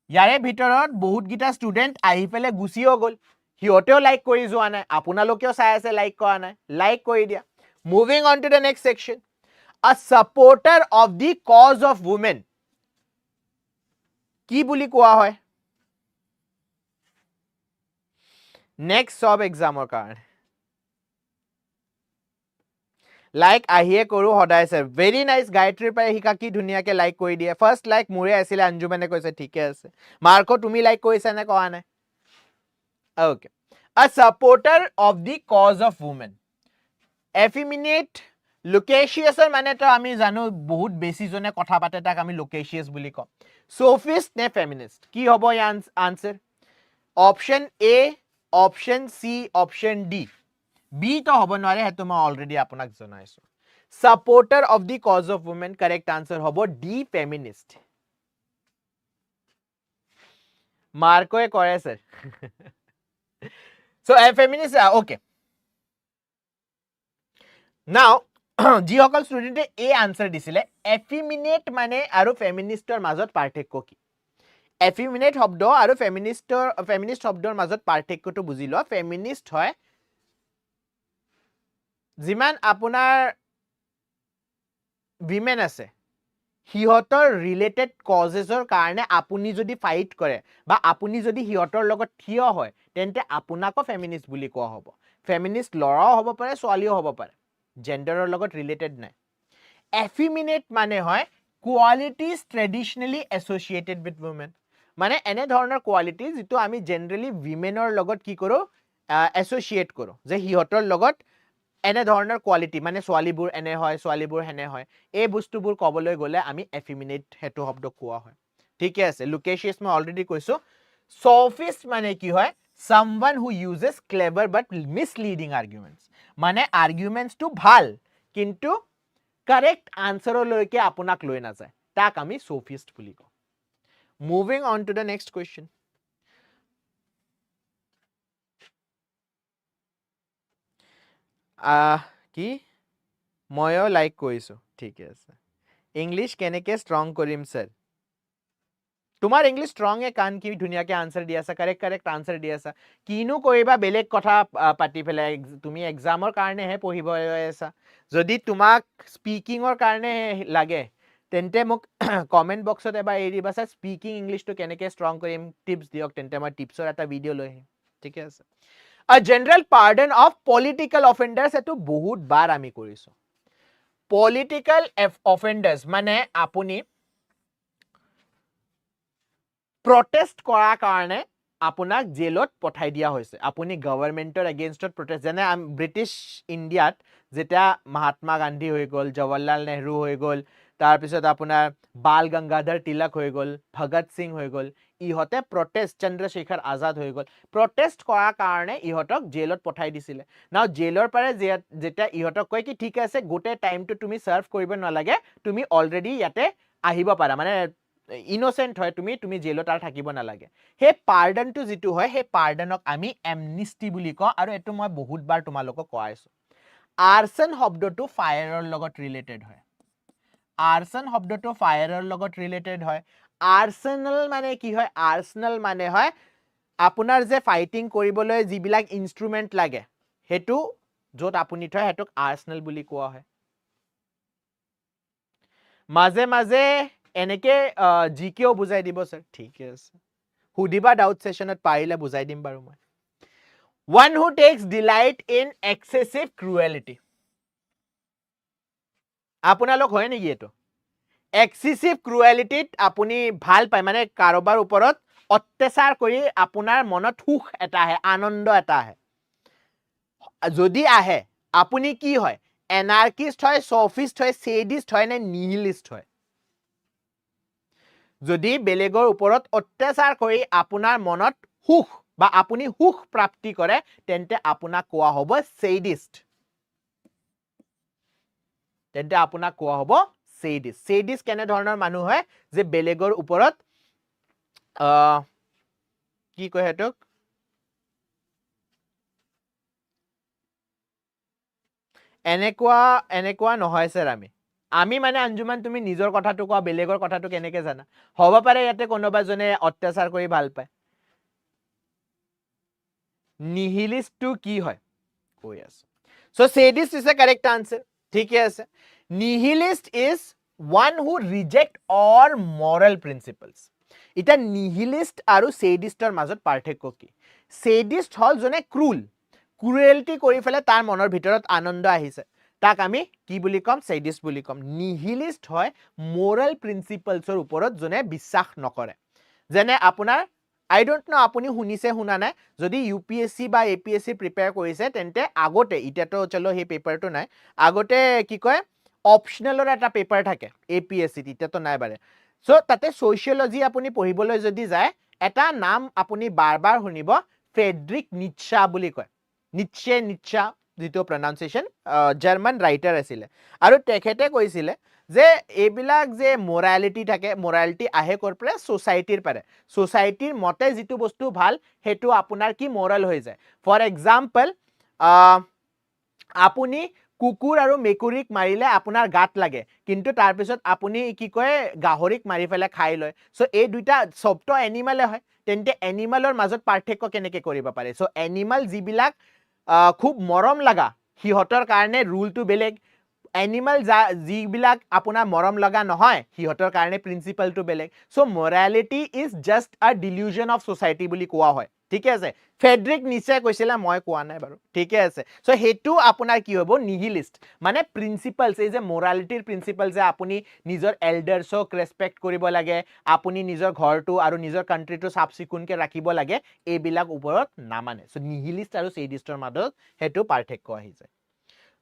ইয়াৰে ভিতৰত বহুত গিটা ষ্টুডেন্ট আহি পেলে গুছিও গল হিয়তেও লাইক কৰি যোৱা নাই আপোনালোকেও চাই আছে লাইক কৰা নাই লাইক কৰি দিয়া moving on to the next section a supporter of the cause of women কি বুলি কোৱা হয় নেক্সট সব এক্সামৰ কাৰণে লাইক আহিয়ে কৰো সদায় স্যাৰ ভেৰি নাইস গায়ত্ৰীৰ পৰা হিকা কি ধুনিয়াকে লাইক কৰি দিয়ে ফাৰ্স্ট লাইক মোৰে আছিল অঞ্জুমানে কৈছে ঠিকে আছে মাৰ্কো তুমি লাইক কৰিছা নে কোৱা নাই okay a supporter of the cause of women effeminate লোকেশিয়াছৰ মানে তো আমি জানো বহুত বেছি জনে কথা পাতে তাক আমি লোকেশিয়াছ বুলি কম সোফিষ্ট নে ফেমিনিষ্ট কি হ'ব ইয়াৰ answer option A option C option D B তো হ'ব নোৱাৰে হেতু মই অলৰেডি আপোনাক জনাইছো supporter of the cause of women correct answer হ'ব ডি ফেমিনিষ্ট মাৰ্কোয়ে কৰে sir so a feminist okay now যিসকল ষ্টুডেন্টে এই আনসাৰ দিছিলে এফিমিনেট মানে আৰু ফেমিনিষ্টৰ মাজত পাৰ্থক্য কি এফিমিনেট শব্দ আৰু ফেমিনিষ্ট শব্দৰ মাজত পাৰ্থক্যটো বুজি লোৱা ফেমিনিষ্ট হয় যিমান আপোনাৰ উইমেন আছে হিহতৰ ৰিলেটেড কজেছৰ কাৰণে আপুনি যদি ফাইট কৰে বা আপুনি যদি হিহতৰ লগত থিয় হয় তেন্তে আপোনাকো ফেমিনিষ্ট বুলি কোৱা হ'ব ফেমিনিষ্ট লৰাও হ'ব পাৰে ছোৱালীও হ'ব পাৰে জেন্ডাৰৰ লগত ৰিলেটেড নাই এফিমিনেট মানে হয় কোৱালিটিজ ট্ৰেডিশনালি এছ'চিয়েটেড উইথ ওমেন মানে এনে ধৰণৰ কোৱালিটি যেটো আমি জেনাৰেলি উইমেনৰ লগত কি কৰো এছ'চিয়েট কৰো যে হিহতৰ লগত এনে ধৰণৰ কোৱালিটি মানে ছোৱালীবোৰ এনে হয় ছোৱালীবোৰ হেনে হয় এই বস্তুবোৰ কবলৈ গলে আমি এফিমিনেট হেতু শব্দ কোৱা হয় ঠিকে আছে লোকেশিয়াছ মই অলৰেডি কৈছো sophist মানে কি হয় someone who uses clever but misleading arguments মানে arguments to ভাল কিন্তু correct answer লৈকে আপোনাক লৈ না যায় তাক আমি sophist বুলি কওঁ moving on to the next question কি ময়ো লাইক কৰিছো ঠিকে আছে ইংলিশ কেনেকে ষ্ট্ৰং কৰিম স্যাৰ তোমাৰ ইংলিছ ষ্ট্ৰং এ কান কি ধুনীয়াকে আনসাৰ দি আছা কাৰেক্ট আনসাৰ দি আছা কিনো কৰিবা বেলেগ কথা পাতি পেলাই তুমি এক্সামৰ কাৰণেহে পঢ়িব আছা যদি তোমাক স্পিকিংৰ কাৰণে লাগে তেন্তে মোক কমেন্ট বক্সত এবাৰ এৰি দিবা স্যাৰ স্পিকিং ইংলিছটো কেনেকে ষ্ট্ৰং কৰিম টিপছ দিয়ক তেন্তে মই টিপছৰ এটা ভিডিঅ' লৈ আহিম ঠিক আছে A general pardon of political offenders এটো বহুত বাৰ আমি কৰিছো political offenders মানে আপুনি protest কৰা কাৰণে আপোনাক জেলত পঠাই দিয়া হৈছে আপুনি গভৰ্ণমেন্টৰ এগেইনষ্টত প্ৰটেষ্ট যেনে ব্ৰিটিছ ইণ্ডিয়াত যেটা মহাত্মা গান্ধী হৈ গল জৱাহৰলাল নেহৰু হৈ গল তাৰ পিছত আপোনাৰ বাল গংগাধৰ তিলক হৈ গল ভগত সিং হৈ গল ইহতে প্ৰটেষ্ট চন্দ্ৰশেখৰ আজাদ হৈ গল প্ৰটেষ্ট কৰা কাৰণে ইহতক জেলত পঠাই দিছিলে নাও জেলৰ পাৰে যেটা ইহতক কয় কি ঠিক আছে গোটে টাইমটো তুমি সাৰ্ভ কৰিব নালাগে তুমি অলৰেডি ইয়াতে আহিব পাৰা মানে ইনোসেন্ট হয় তুমি জেলত আর থাকিব না লাগে হে পার্ডনটো যেটো হয় হে পার্ডনক আমি এমনিস্টি বুলি কও আৰু এটো মই বহুত বাৰ তোমালোকক কোৱাইছো আৰ্সন শব্দটো ফায়াৰৰ লগত ৰিলেটেড হয় আৰ্সন শব্দটো ফায়াৰৰ লগত ৰিলেটেড হয় আৰ্সেনাল মানে কি হয় আৰ্সেনাল মানে হয় আপোনাৰ যে ফাইটিং কৰিবলৈ যিবিলাক ইনস্ট্ৰুমেন্ট লাগে হেতু যত আপুনি থয় হেতুক আৰ্সেনাল বুলি কোৱা হয় মাজে মাজে এনেকে জিকেও বুজাই দিব স্যাৰ ঠিক আছে হুদিবা ডাউট সেশনত পাৰিলে বুজাই দিম বাৰু মই one who takes delight in excessive cruelty আপোনালোক হয় নেকি এটো excessive cruelty আপুনি ভাল পায় মানে কাৰোবাৰ ওপৰত অত্যাচাৰ কৰি আপোনাৰ মনত সুখ এটা আহে আনন্দ এটা আহে যদি আহে আপুনি কি হয় এনাৰ্কিষ্ট হয় সফিষ্ট হয় সেডিষ্ট হয় নে নিহিলিষ্ট হয় যদি বেলেগৰ ওপৰত অত্যাচাৰ কৰি আপোনাৰ মনত সুখ বা আপুনি সুখ প্ৰাপ্তি কৰে তেন্তে আপোনাক কোৱা হ'ব সেডিষ্ট তেন্তে আপোনাক কোৱা হ'ব সেডিষ্ট সেডিষ্ট কেনে ধৰণৰ মানুহ হয় যে বেলেগৰ ওপৰত কি কয় হেতুক এনেকুৱা নহয় স্যাৰ আমি মানে আঞ্জুমান তুমি নিজৰ কথাটো কোৱা বেলেগৰ কথাটো কেনেকে জানা হ'ব পাৰে ইয়াতে কোনোবা জনে অত্যাচাৰ কৰি ভাল পায় নিহিলিষ্ট টু কি হয় কৈ আছে so sadist is a correct answer ঠিক আছে nihilist is one who reject all moral principles এটা নিহিলিষ্ট আৰু সেডিষ্টৰ মাজত পাৰ্থক্য কি সেডিষ্ট হল জনে ক্ৰুয়েলটি কৰি ফেলে তাৰ মনৰ ভিতৰত আনন্দ আহিছে তাক আমি কি বুলি কম সেডিষ্ট বুলি কম নিহিলিষ্ট হয় মোরাল প্ৰিন্সিপলছৰ ওপৰত জনে বিশ্বাস নকৰে যেনে আপোনাৰ I don't know আপুনি শুনিছে শুনা নাই যদি ইউপিএসসি বা এপিএসসি প্ৰিপেয়াৰ কৰিছে তেন্তে আগতে ইটাটো চলো হে পেপাৰটো নাই আগতে কি কয় অপশনালৰ এটা পেপাৰ থাকে এপিএসসি ইটাটো নাই বাৰে সো তাতে সোশিয়োলজি আপুনি পঢ়িবলৈ যদি যায় এটা নাম আপুনি বাৰবাৰ শুনিব ফ্ৰেডৰিক নিটছা বুলি কয় নিটছা যেটো প্ৰনাউন্সিয়েশন জাৰ্মান ৰাইটাৰ আছিল আৰু তেখেতে কৈছিল যে এইবিলাক যে মোৰালিটি থাকে মোৰালিটি আহে কৰ পৰা সোসাইটিৰ পাৰে সোসাইটিৰ মতে যেটো বস্তু ভাল হেতু আপোনাৰ কি মোৰাল হৈ যায় ফৰ এক্সাম্পল আপুনি কুকুৰ আৰু মেকুৰীক মাৰিলে আপোনাৰ গাত লাগে কিন্তু তাৰ পিছত আপুনি কি কয় গাহৰিক মাৰি ফেলে খাই লয় সো এই দুইটা সবটো এনিমেলে হয় তেন্তে এনিমেলৰ মাজত পাৰ্থক্য কেনেকে কৰিব পাৰে সো এনিমেল যিবিলাক খুব মৰম লাগা হিহতৰ কাৰণে ৰুলটো বেলেগ এনিমেল যিবিলাক আপোনাৰ মৰম লগা নহয় হিহতৰ কাৰণে প্ৰিন্সিপালটো বেলেগ সো মোৰালিটি ইজ জাস্ট আ ডিলিউজন অফ সোসাইটি বুলি কোৱা হয় ঠিক আছে ফ্ৰেডৰিক নিটছে কৈছিল মই কোৱা নাই বাৰু ঠিক আছে সো হেতু আপোনাৰ কি হ'ব নিহিলিষ্ট মানে প্ৰিন্সিপালছ এই যে মোৰালিটিৰ প্ৰিন্সিপাল যে আপুনি নিজৰ এল্ডাৰছক ৰেসপেক্ট কৰিব লাগে আপুনি নিজৰ ঘৰটো আৰু নিজৰ কান্ট্ৰিটো সাফ চিকুণকে ৰাখিব লাগে এইবিলাক ওপৰত নামানে সো নিহিলিষ্ট আৰু সেডিষ্টৰ মাজত হেতু পাৰ্থক্য আহি যায়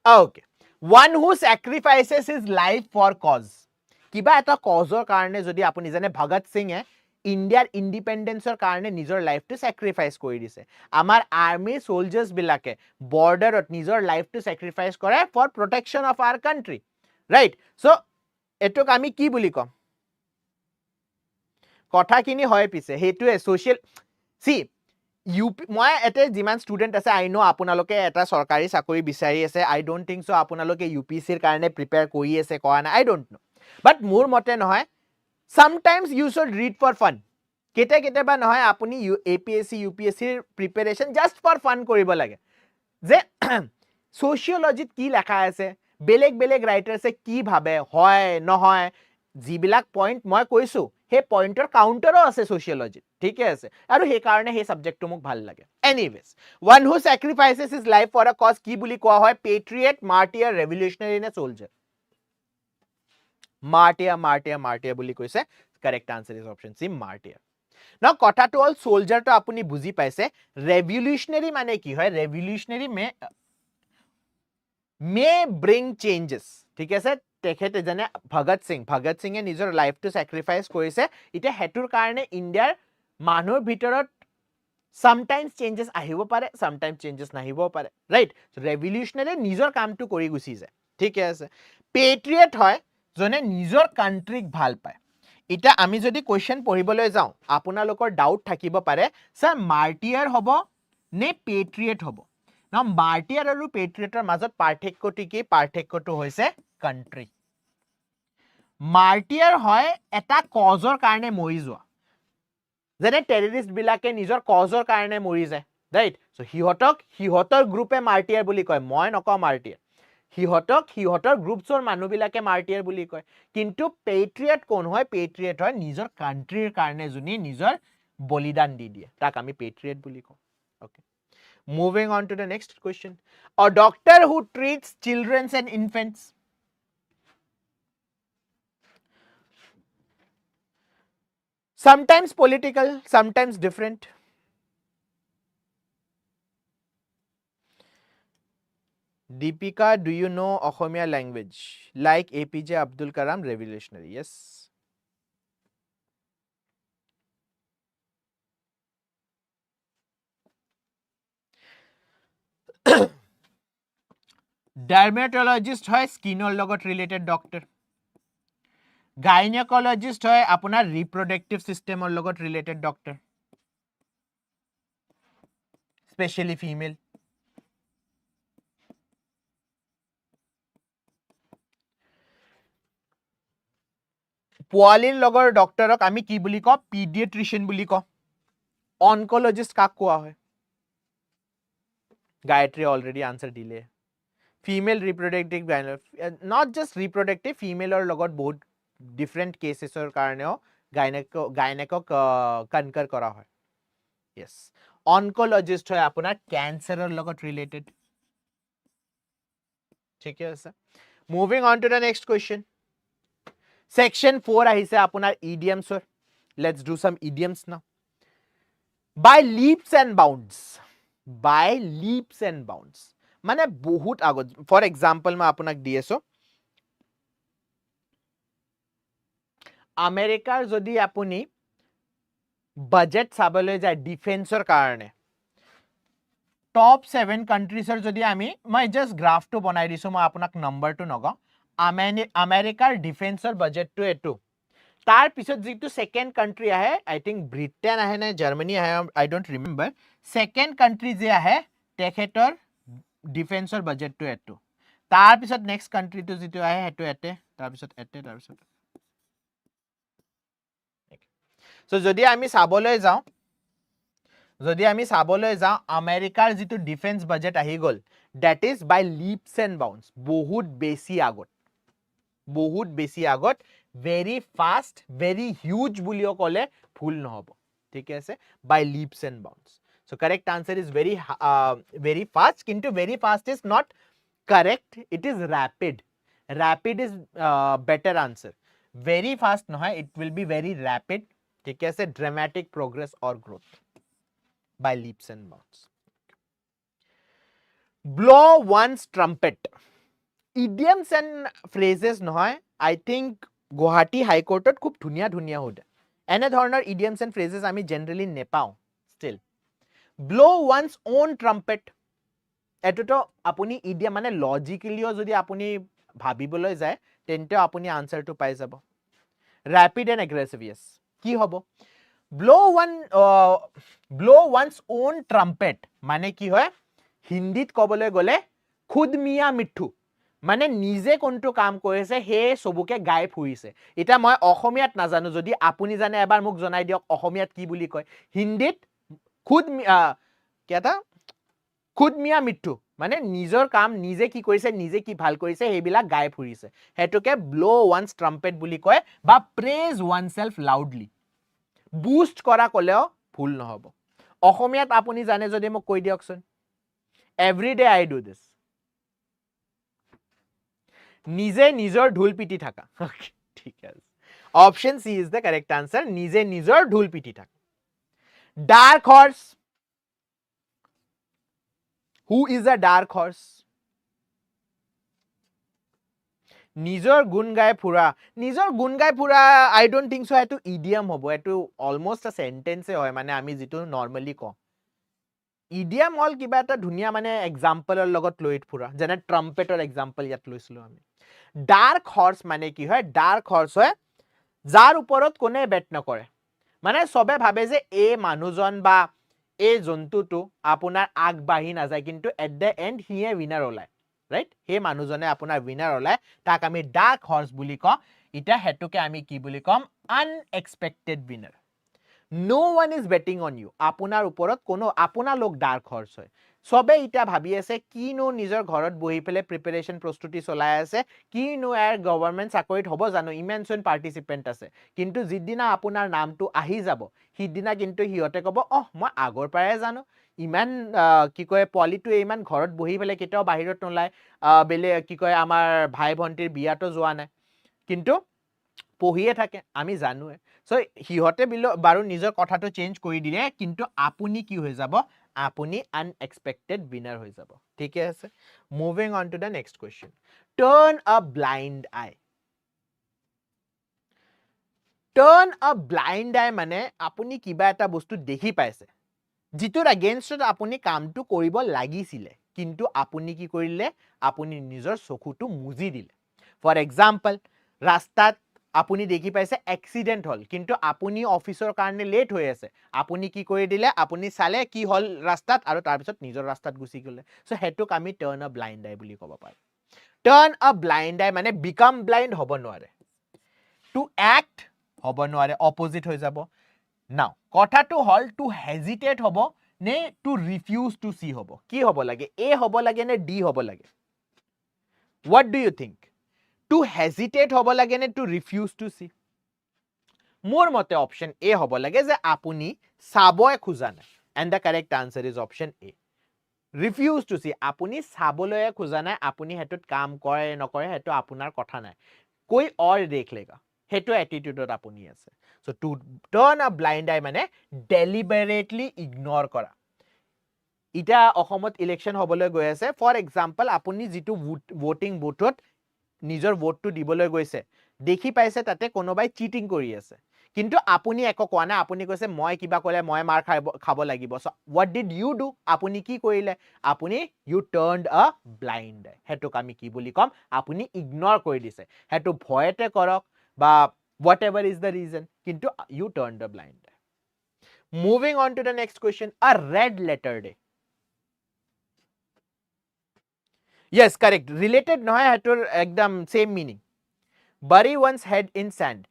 okay one who sacrifices his life for cause কিবা এটা কজৰ কাৰণে যদি আপুনি জানে ভগত সিংহে ইণ্ডিয়াৰ ইন্ডিপেন্ডেন্সৰ কাৰণে নিজৰ লাইফটো স্যাক্ৰিফাইস কৰি দিছে আমাৰ আৰ্মি সোলজাৰ্স বিলাকে বৰ্ডাৰত নিজৰ লাইফটো স্যাক্ৰিফাইস কৰে for protection of our country right so এটোক আমি কি বুলি কম কথাখিনি হয় পিছে হেতুৱে সোশ্যাল সি ইউপি মই এতে যিমান ষ্টুডেন্ট আছে আই নো আপোনালোকে এটা সৰকাৰি চাকৰি বিচাৰি আছে আই ডোন্ট থিংক সো আপোনালোকে ইউপিএসসিৰ কাৰণে প্ৰিপেয়াৰ কৰি আছে কোৱা নাই আই ডোন্ট নো বাট মোৰ মতে নহয় sometimes you should read for fun. কেতে কেতেবা নহয় আপুনি APSC UPSC preparation just for fun কৰিব লাগে যে সোশিয়োলজিত কি লেখা আছে বেলেগ বেলেগ ৰাইটাৰছে কি ভাবে হয় নহয় যিবিলাক পইণ্ট মই কৈছো হে পইণ্টৰ কাউন্টাৰো আছে সোশিয়োলজিত ঠিক আছে আৰু হে কাৰণে হে সাবজেক্টটো মোক ভাল লাগে anyways one who sacrifices his life for a cause কি বুলি কোৱা হয় পেট্ৰিয়ট মাৰ্টিয়াৰ ৰেভলিউশনাৰী নে সোলজাৰ মাৰ্টিয়াৰ বুলি কৈছে কাৰেক্ট আনসাৰ ইজ অপশন সি মাৰ্টিয়াৰ না কথাটো হল সোলজাৰটো আপুনি বুজি পাইছে ৰেভলিউশনাৰী মানে কি হয় ৰেভলিউশনাৰী মে ব্ৰিং চেঞ্জেস ঠিক আছে তেখেতে জানে ভগত সিংহে নিজৰ লাইফটো স্যাক্ৰিফাইস কৰিছে ইটা হেতুৰ কাৰণে ইণ্ডিয়াৰ মানুহৰ ভিতৰত sometimes changes আহিব পাৰে sometimes changes নাহিব পাৰে ৰাইট ৰেভলিউশনাৰী নিজৰ কামটো কৰি গুছি যায় ঠিক আছে পেট্ৰিয়ট হয় জনে নিজৰ কান্ট্ৰিক ভাল পায় ইটা আমি যদি কোৱেশ্চন পঢ়িবলৈ যাও আপোনালোকৰ ডাউট থাকিব পাৰে স্যাৰ মাৰ্টিয়াৰ হ'ব নে পেট্ৰিয়ট হ'ব না মাৰ্টিয়াৰ আৰু পেট্ৰিয়টৰ মাজত পাৰ্থক্যটো কি পাৰ্থক্যটো হৈছে কান্ট্ৰি মাৰ্টিয়াৰ হয় এটা কজৰ কাৰণে মৰি যোৱা যেনে টেৰৰিষ্ট বিলাকে নিজৰ কজৰ কাৰণে মৰি যায় ৰাইট সো হিহতৰ গ্ৰুপে মাৰ্টিয়াৰ বুলি কয় মই নকওঁ মাৰ্টিয়াৰ হিহতৰ গ্ৰুপছৰ মানুহ বিলাকে মাৰ্টিয়াৰ বুলি কয় কিন্তু পেট্ৰিয়ট কোন হয় পেট্ৰিয়ট হয় নিজৰ কান্ট্ৰিৰ কাৰণে জুনি নিজৰ বলিদান দি দিয়ে তাক আমি পেট্ৰিয়ট বুলি কওঁ okay moving on to the next question a doctor who treats childrens and infants sometimes political sometimes different Deepika do you know Ohomia language like APJ Abdul Kalam revolutionary yes dermatologist hoy skinor logot related doctor গাইনেকোলজিষ্ট হয় আপোনাৰ reproductive সিস্টেমৰ লগত related doctor specially female পোৱালিৰ লগৰ ডক্টৰক আমি কি বুলি কওঁ পিডিয়াট্ৰিশিয়ান বুলি কওঁ অনকোলজিষ্ট কাক কোৱা হয় গায়ত্ৰী অলৰেডি আনসাৰ দিলে female reproductive not just reproductive ফিমেলৰ লগত বহুত different cases or কাৰণেও গাইনেকক কনকাৰ কৰা হয় yes oncologist হয় আপোনাৰ ক্যান্সাৰৰ লগত ৰিলেটেড ঠিক আছে moving on to the next question section 4 আহিছে আপোনাৰ idioms let's do some idioms now by leaps and bounds মানে বহুত আগত ফৰ এক্সাম্পল মই আপোনাক দি আছো আমেৰিকাৰ যদি আপুনি বাজেট চাবলৈ যায় ডিফেন্সৰ কাৰণে টপ 7 কান্ট্ৰিজৰ যদি আমি মই জাস্ট গ্ৰাফটো বনাই দিছো মই আপোনাক নম্বৰটো নগাও আমেৰিকাৰ ডিফেন্সৰ বাজেটটো এটো তাৰ পিছত যেটো সেকেন্ড কান্ট্ৰি আহে আই থিংক ব্ৰিটেন আহে নে জাৰ্মানী আহে আই ডোন্ট ৰিমেম্বৰ সেকেন্ড কান্ট্ৰি যে আহে তেখেতৰ ডিফেন্সৰ বাজেটটো এটো তাৰ পিছত নেক্সট কান্ট্ৰিটো যেটো আহে হেটো এতে তাৰ পিছত So যদি আমি চাবলৈ যাও আমেৰিকাৰ যেটো ডিফেন্স বাজেট আহি গল that is by leaps and bounds বহুত বেছি আগত very fast very huge বুলিও কলে ভুল নহব ঠিক আছে by leaps and bounds so correct answer is very fast কিন্তু very fast is not correct it is rapid is better answer very fast নহয় it will be very rapid ঠিক আছে dramatic progress or growth by leaps and bounds blow one's trumpet idioms and phrases নহয় I think Guwahati High Court খুব ধুনিয়া হদ এনে ধৰণৰ idioms and phrases আমি generally নেপাও still blow one's own trumpet এটোটো আপুনি idiom মানে লজিক্যালিও যদি আপুনি ভাবিবলৈ যায় তেন্তে আপুনি আনসাৰটো পাই যাব rapid and aggressive yes কি হব blow one's own trumpet মানে কি হয় হিন্দীত কবলৈ গলে খুদ মিয়া মিঠু মানে নিজে কোনটো কাম কৰিছে হে সবুকে গাই ফুৰিছে এটা মই অসমীয়াত নাজানো যদি আপুনি জানে এবাৰ মোক জনাই দিয়ক অসমীয়াত কি বুলি কয় হিন্দীত খুদ কেটা খুদ মিয়া মিঠু মানে নিজৰ কাম নিজে কি কৰিছে নিজে কি ভাল কৰিছে হেবিলাক গাই ফুৰিছে হেতুকে ব্লো ওয়ান্স ট্ৰাম্পেট বুলি কয় বা প্ৰেজ ওয়ানসেল্ফ লাউডলি বুষ্ট কৰা কলেও ভুল নহব অসমীয়াত আপুনি জানে যদি মোক কৈ দিয়কচোন every day I do this নিজে নিজৰ ঢোল পিটি থাকা ঠিক আছে option C is the correct answer নিজে নিজৰ ঢোল পিটি থাকা dark horse who is a dark horse নিজৰ গুণ গাই ফুৰা আই ডোন্ট থিংক সো এটো ইডিয়াম হ'ব এটো অলমোস্ট আ সেন্টেন্স হয় মানে আমি যেটো নরমালি কওঁ ইডিয়াম হল কিবা এটা ধুনিয়া মানে এক্সাম্পলৰ লগত লৈ ফুৰা যেনে ট্ৰাম্পেটৰ এক্সাম্পল ইয়াত লৈছিলো আমি ডাৰ্ক হৰ্স মানে কি হয় ডাৰ্ক হৰ্স হয় যাৰ ওপৰত কোনে বেট নকৰে মানে সবে ভাবে যে এই মানুহজন বা এই জন্তুটো আপোনাৰ আগবাঢ়ি নাযায় কিন্তু এট দ্য এন্ড হিয়ে উইনাৰ ওলায় ৰাইট হে মানুহজনে আপোনাৰ উইনাৰ ওলায় তাক আমি ডাৰ্ক হৰ্স বুলি কওঁ ইটা হেতুকে আমি কি বুলি কম unexpected winner no one is betting on you আপোনাৰ ওপৰত কোনো আপোনাৰ লোক ডাৰ্ক হৰ্স হয় সবে ইটা ভাবি আছে কিনো নিজৰ ঘৰত বহি পেলে প্ৰিপাৰেচন প্ৰস্তুতি চলাই আছে কিনো এৰ গভৰ্ণমেন্ট চাকৰিত হ'ব জানো ইমেনচন পাৰ্টিসিপেন্ট আছে কিন্তু যিদিনা আপোনাৰ নামটো আহি যাব সিদিনা কিন্তু হিয়তে কব মই আগৰ পৰাই জানো ইমান কি কয় পলিটো ইমান ঘৰত বহি পেলে কেটাও বাহিৰত নলাই বেলে কি কয় আমাৰ ভাই ভন্টিৰ বিয়াটো যোৱা নাই কিন্তু পঢ়িয়ে থাকে আমি জানোৱে সো হিহতে বাৰু নিজৰ কথাটো চেঞ্জ কৰি দিলে কিন্তু আপুনি কি হৈ যাব আপুনি আনএক্সপেক্টেড উইনাৰ হৈ যাব ঠিক আছে moving on to the next question turn a blind eye মানে আপুনি কিবা এটা বস্তু দেখি পাইছে যিটোৰ এগেইনষ্টত আপুনি কামটো কৰিব লাগিছিলে কিন্তু আপুনি কি কৰিলে আপুনি নিজৰ চকুটো মুজি দিলে ফৰ এক্সাম্পল ৰাস্তাত আপুনি দেখি পাইছে এক্সিডেন্ট হল কিন্তু আপুনি অফিসৰ কাৰণে লেট হৈ আছে আপুনি কি কৰি দিলে আপুনি চালে কি হল ৰাস্তাত আৰু তাৰ পিছত নিজৰ ৰাস্তাত গুছি গলে সো হেতুক আমি টাৰ্ন আ ব্লাইন্ড আই বুলি ক'ব পাৰো টাৰ্ন আ ব্লাইন্ড আই মানে বিকাম ব্লাইন্ড হ'ব নোৱাৰে টু এক্ট হ'ব নোৱাৰে অপোজিট হৈ যাব নাও কথাটো হল টু হেজিটেট হ'ব নে টু ৰিফিউজ টু সি হ'ব কি হ'ব লাগে এ হ'ব লাগে নে ডি হ'ব লাগে what do you think to hesitate হ'ব লাগে নে to refuse to see মোৰ মতে অপশন এ হ'ব লাগে যে আপুনি চাবই খোজা নাই and the correct answer is option a refuse to see আপুনি চাবলৈ খোজা নাই আপুনি হেতুত কাম কৰে নকৰে হেতু আপোনাৰ কথা নাই কোই और देख लेगा হেতু এটিটিউডত আপুনি আছে so to turn a blind eye মানে deliberately ignore কৰা ইটা অসমত ইলেকশন হ'বলৈ গৈ আছে ফৰ এক্সাম্পল আপুনি যিটো ভোটিং বুথত নিজৰ ভোটটো দিবলৈ গৈছে দেখি পাইছে তাতে কোনোবাই চিটিং কৰি আছে কিন্তু আপুনি একো কোৱা নাই আপুনি কৈছে মই কিবা কলে মই মাৰ খাব লাগিব so what did you do আপুনি কি কৰিলে আপুনি you turned a blind eye Hetuk আমি কি বুলি কম আপুনি ইগনোৰ কৰি দিছে হেতু ভয়তে কৰক বা whatever is the reason কিন্তু you turned a blind eye moving on to the next question a red letter day yes correct related নহয় হেতুৰ একদম same meaning bury one's head in sand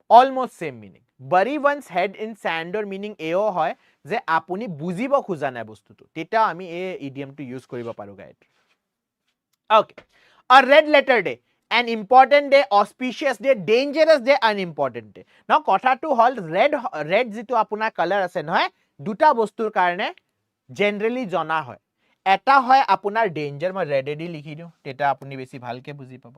almost same meaning bury one's head in sand or meaning এও হয় যে আপুনি বুজিব খোজা নাই বস্তুটো তেটা আমি এই ইডিয়মটো ইউজ কৰিব পাৰো guide okay a red letter day an important day auspicious day dangerous day unimportant day now কথাটো হল red যেটো আপোনাৰ কালাৰ আছে নহয় দুটা বস্তুৰ কাৰণে জেনাৰেলি জনা হয় এটা হয় আপোনাৰ ডেঞ্জাৰ মই ৰেড এডি লিখি দিও তেটা আপুনি বেছি ভালকে বুজি পাব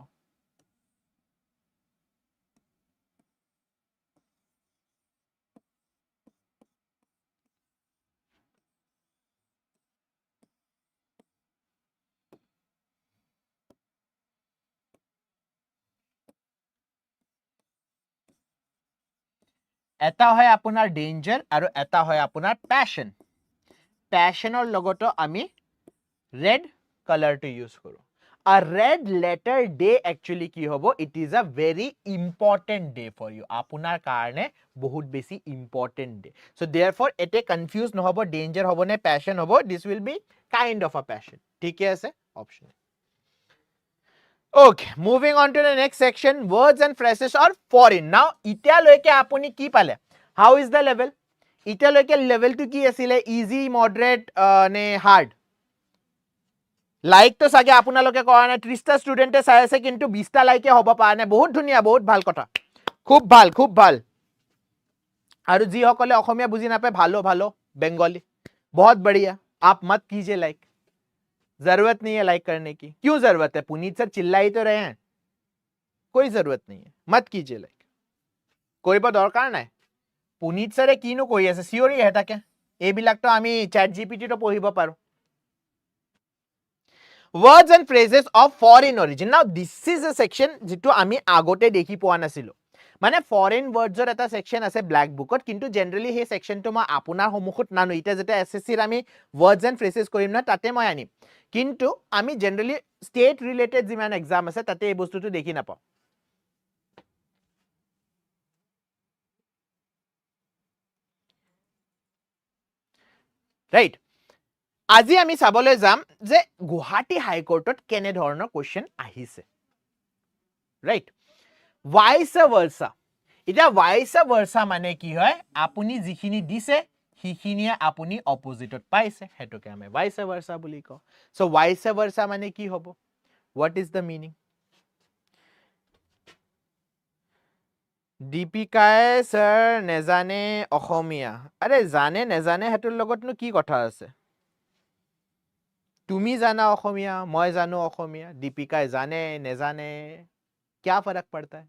এটা হয় আপোনাৰ ডেঞ্জাৰ আৰু এটা হয় আপোনাৰ প্যাশনৰ লগতো আমি red কালাৰটো ইউজ কৰো a red letter day actually কি হ'ব it is a very important day for you আপোনাৰ কাৰণে বহুত বেছি important day so therefore এতে confuse নহব danger হ'ব নে passion হ'ব this will be kind of a passion ঠিকে আছে option Okay, moving on to the next section, words and phrases are foreign. Now, ityaloike apuni ki pale? How is the level? Ityaloike level to ki asile? Easy, moderate, ne hard. Like to sage আপোনালোকে কৰা নাই 30টা ষ্টুডেন্টে চাই আছে কিন্তু 20টা লাইকে হ'ব পৰা নাই বহুত ধুনিয়া বহুত ভাল কথা খুব ভাল আৰু যি সকলে অসমীয়া বুজি নাপায় ভালো ভালো बेंगोली बहुत बढ़िया आप मत कीजिए लाइक जरूरत नहीं है लाइक करने की क्यों जरूरत है पुनीत सर चिल्ला ही तो रहे हैं कोई जरूरत नहीं है मत कीजिए लाइक কৰিব দৰকাৰ নাই পুনীত সৰে কিনো কৈ আছে চিঞৰি হে থাকে এইবিলাকতো আমি চ্যাট জিপিটিটো পঢ়িব পাৰো words and phrases of foreign origin. Now this is a section जितो आमी आगोते देखी पोआ नासिलो মানে foreign words or eta section ase black book ot kintu generally he section to ma apunar homukhot nanu ita jeta SSC r ami words and phrases korim na tate moi anim kintu ami generally state related jiman exam ase tate ei bostu tu dekhi na pao right আজি আমি চাবলৈ যাম যে গুৱাহাটী হাই কোৰ্টত কেনে ধৰণৰ question আহিছে right vice ভাৰ্সা এটা vice ভাৰ্সা মানে কি হয় আপুনি যিখিনি দিছে হিখিনিয়ে আপুনি অপোজিটত পাইছে হেতুকে আমি ভাইস ভাৰ্সা বুলি কওঁ সো ভাইস ভাৰ্সা মানে কি হ'ব হোৱাট ইজ দ্য মিনিং দীপিকাই স্যাৰ নেজানে অসমীয়া আৰে জানে নেজানে হেতুৰ লগতনো কি কথা আছে তুমি জানা অসমীয়া মই জানো অসমীয়া দীপিকাই জানে নেজানে क्या फरक पड़ता है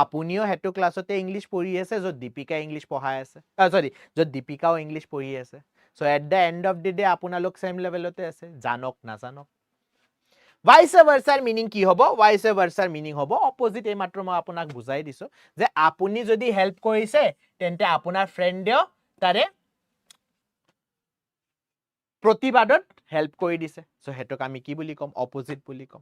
আপুনিও হেতু ক্লাসতে ইংলিশ পঢ়ি আছে যত দীপিকা ইংলিশ পঢ়াই আছে সরি যত দীপিকাও ইংলিশ পঢ়ি আছে so at the end of the day আপোনালোক সেম লেভেলতে আছে জানক না জানক ভাইস ভাৰ্সাৰ মিনিং কি হ'ব ভাইস ভাৰ্সাৰ মিনিং হ'ব অপোজিট এই মাত্ৰ মই আপোনাক বুজাই দিছো যে আপুনি যদি হেল্প কৰিছে তেন্তে আপোনাৰ ফ্ৰেন্ডেও তাৰে प्रतिबादत हेल्प কৰি দিছে সো হেতক আমি কি বুলি কম অপোজিট বুলি কম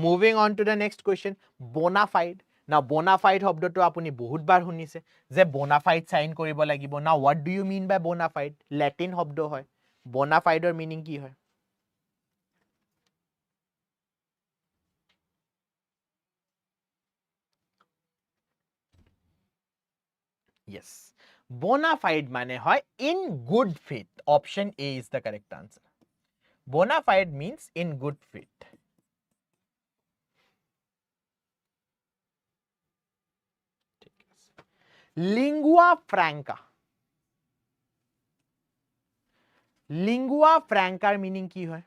moving on to the next question bonafide না বোনাফাইড শব্দটো আপুনি বহুত বাৰ শুনিছে যে বোনাফাইড সাইন কৰিব লাগিব না what do you mean by bona fide Latin শব্দ হয় বোনাফাইডৰ মিনিং কি হয় yes bonafide mane hoy in good faith option A is the correct answer bonafide means in good faith lingua franca meaning ki hoy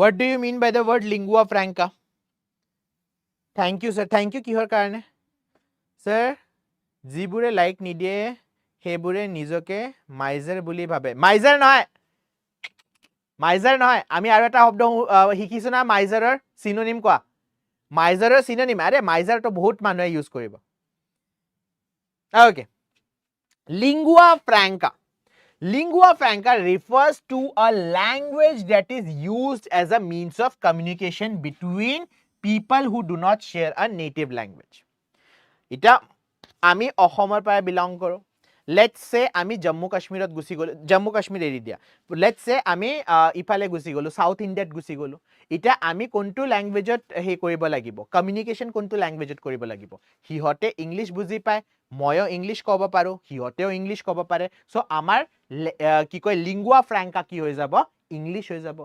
What do you mean by the word lingua franca? Thank you, sir. Thank you. Kihor karne? Sir, jibure like nidie, hebure nijoke, miser buli bhabe. Miser noy. Miser noy. Ami aru eta shobdo hikisu na miser or synonym koa. Miser or synonym. Are miser to bahut manue use koribo. Okay. Lingua franca. Lingua franca refers to a language that is used as a means of communication between people who do not share a native language. Ita ami Ahomar para belong koro. Let's say ami Jammu Kashmirot gusi golo. Jammu Kashmir eri dia. Let's say ami ifale gusi golo. South India gusi golo. Ita ami kontu language he koribo lagibo. Communication kontu language koribo lagibo. Hihote English buzi pae. ময়ো English কব পাৰো হিহতেও English কব পাৰে so আমাৰ কি কয় lingua ফ্ৰাঙ্কা কি হৈ যাব ইংলিশ হৈ যাব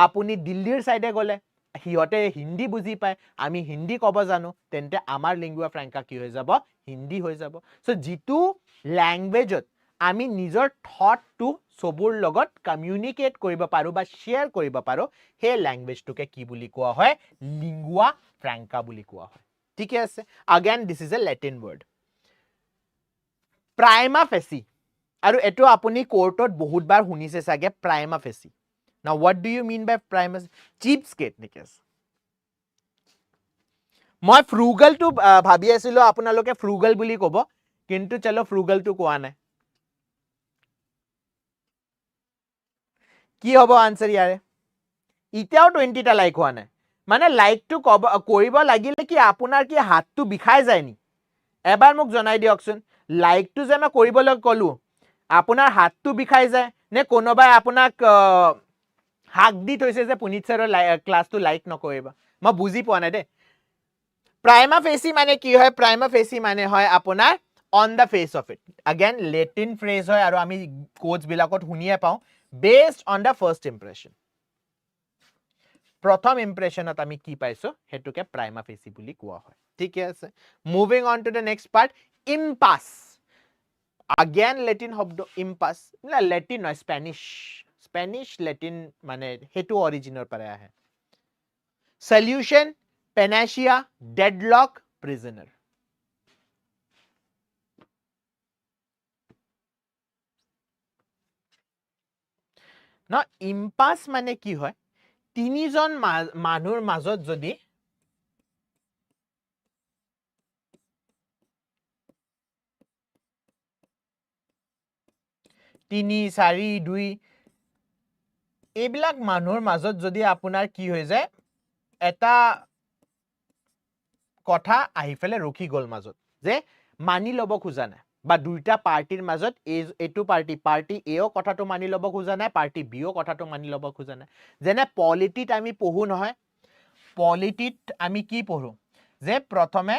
আপুনি দিল্লীৰ সাইডে গলে হিহতে হিন্দি বুজি পায় আমি হিন্দি কব জানো তেন্তে আমাৰ লিংগুয়া ফ্ৰাঙ্কা কি হৈ যাব হিন্দি হৈ যাব সো জিতু ল্যাঙ্গুৱেজত আমি নিজৰ থটটো সবুৰ লগত কমিউনিকেট কৰিব পাৰো বা শেয়াৰ কৰিব পাৰো হে ল্যাঙ্গুৱেজটোকে কি বুলি কোৱা হয় লিংগুয়া ফ্ৰাঙ্কা বুলি কোৱা হয় ঠিক আছে again this is a latin word Prima facie. Aru eto apuni courtot bahut bar hunise sage prima facie. Now what do you mean by prima? Cheapskate nikes. Moi frugal to bhabi asilo apunaloke frugal buli kobo kintu chalo frugal to koa nai. Ki hobo answer yare? Iteao 20 ta like hoa nai. মানে লাইকটো কৰিব লাগিলে কি আপোনাৰ কি হাতটো বিষাই যায় নি এবাৰ মোক জনাই দিয়কচোন লাইকটো যে মই কৰিবলৈ কলো আপোনাৰ হাতটো বিষাই যায় নে কোনোবাই আপোনাক হাক দি থৈছে যে পুনিত ছাৰৰ ক্লাছটো লাইক নকৰিবা মই বুজি পোৱা নাই দে প্ৰাইমা ফেচি মানে কি হয় প্ৰাইমা ফেচি মানে হয় আপোনাৰ on the face of it again latin phrase hoy aru ami quotes bilakot huniye pau based on the first impression prothom impression at ami ki paiso hetuke prima facie buli koa hoy thik ase moving on to the next part impasse again latin hobdo impasse na latin no spanish latin mane hetu original pare ahe solution panacea deadlock prisoner না ইম্পাস মানে কি হয় তিনিজন মানুহৰ মাজত যদি তিনি চাৰি দুই এইবিলাক মানুহৰ মাজত যদি আপোনাৰ কি হৈ যায় এটা কথা আহি ফেলে ৰখি গল মাজত যে মানি লব খোজা নাই বা দুইটা পাৰ্টিৰ মাজত এটো পাৰ্টি এও কথাটো মানি লব খোজা নাই পাৰ্টি বিও কথাটো মানি লব খোজা নাই যেনে পলিটিত আমি পঢ়ো নহয় পলিটিত আমি কি পঢ়ো যে প্ৰথমে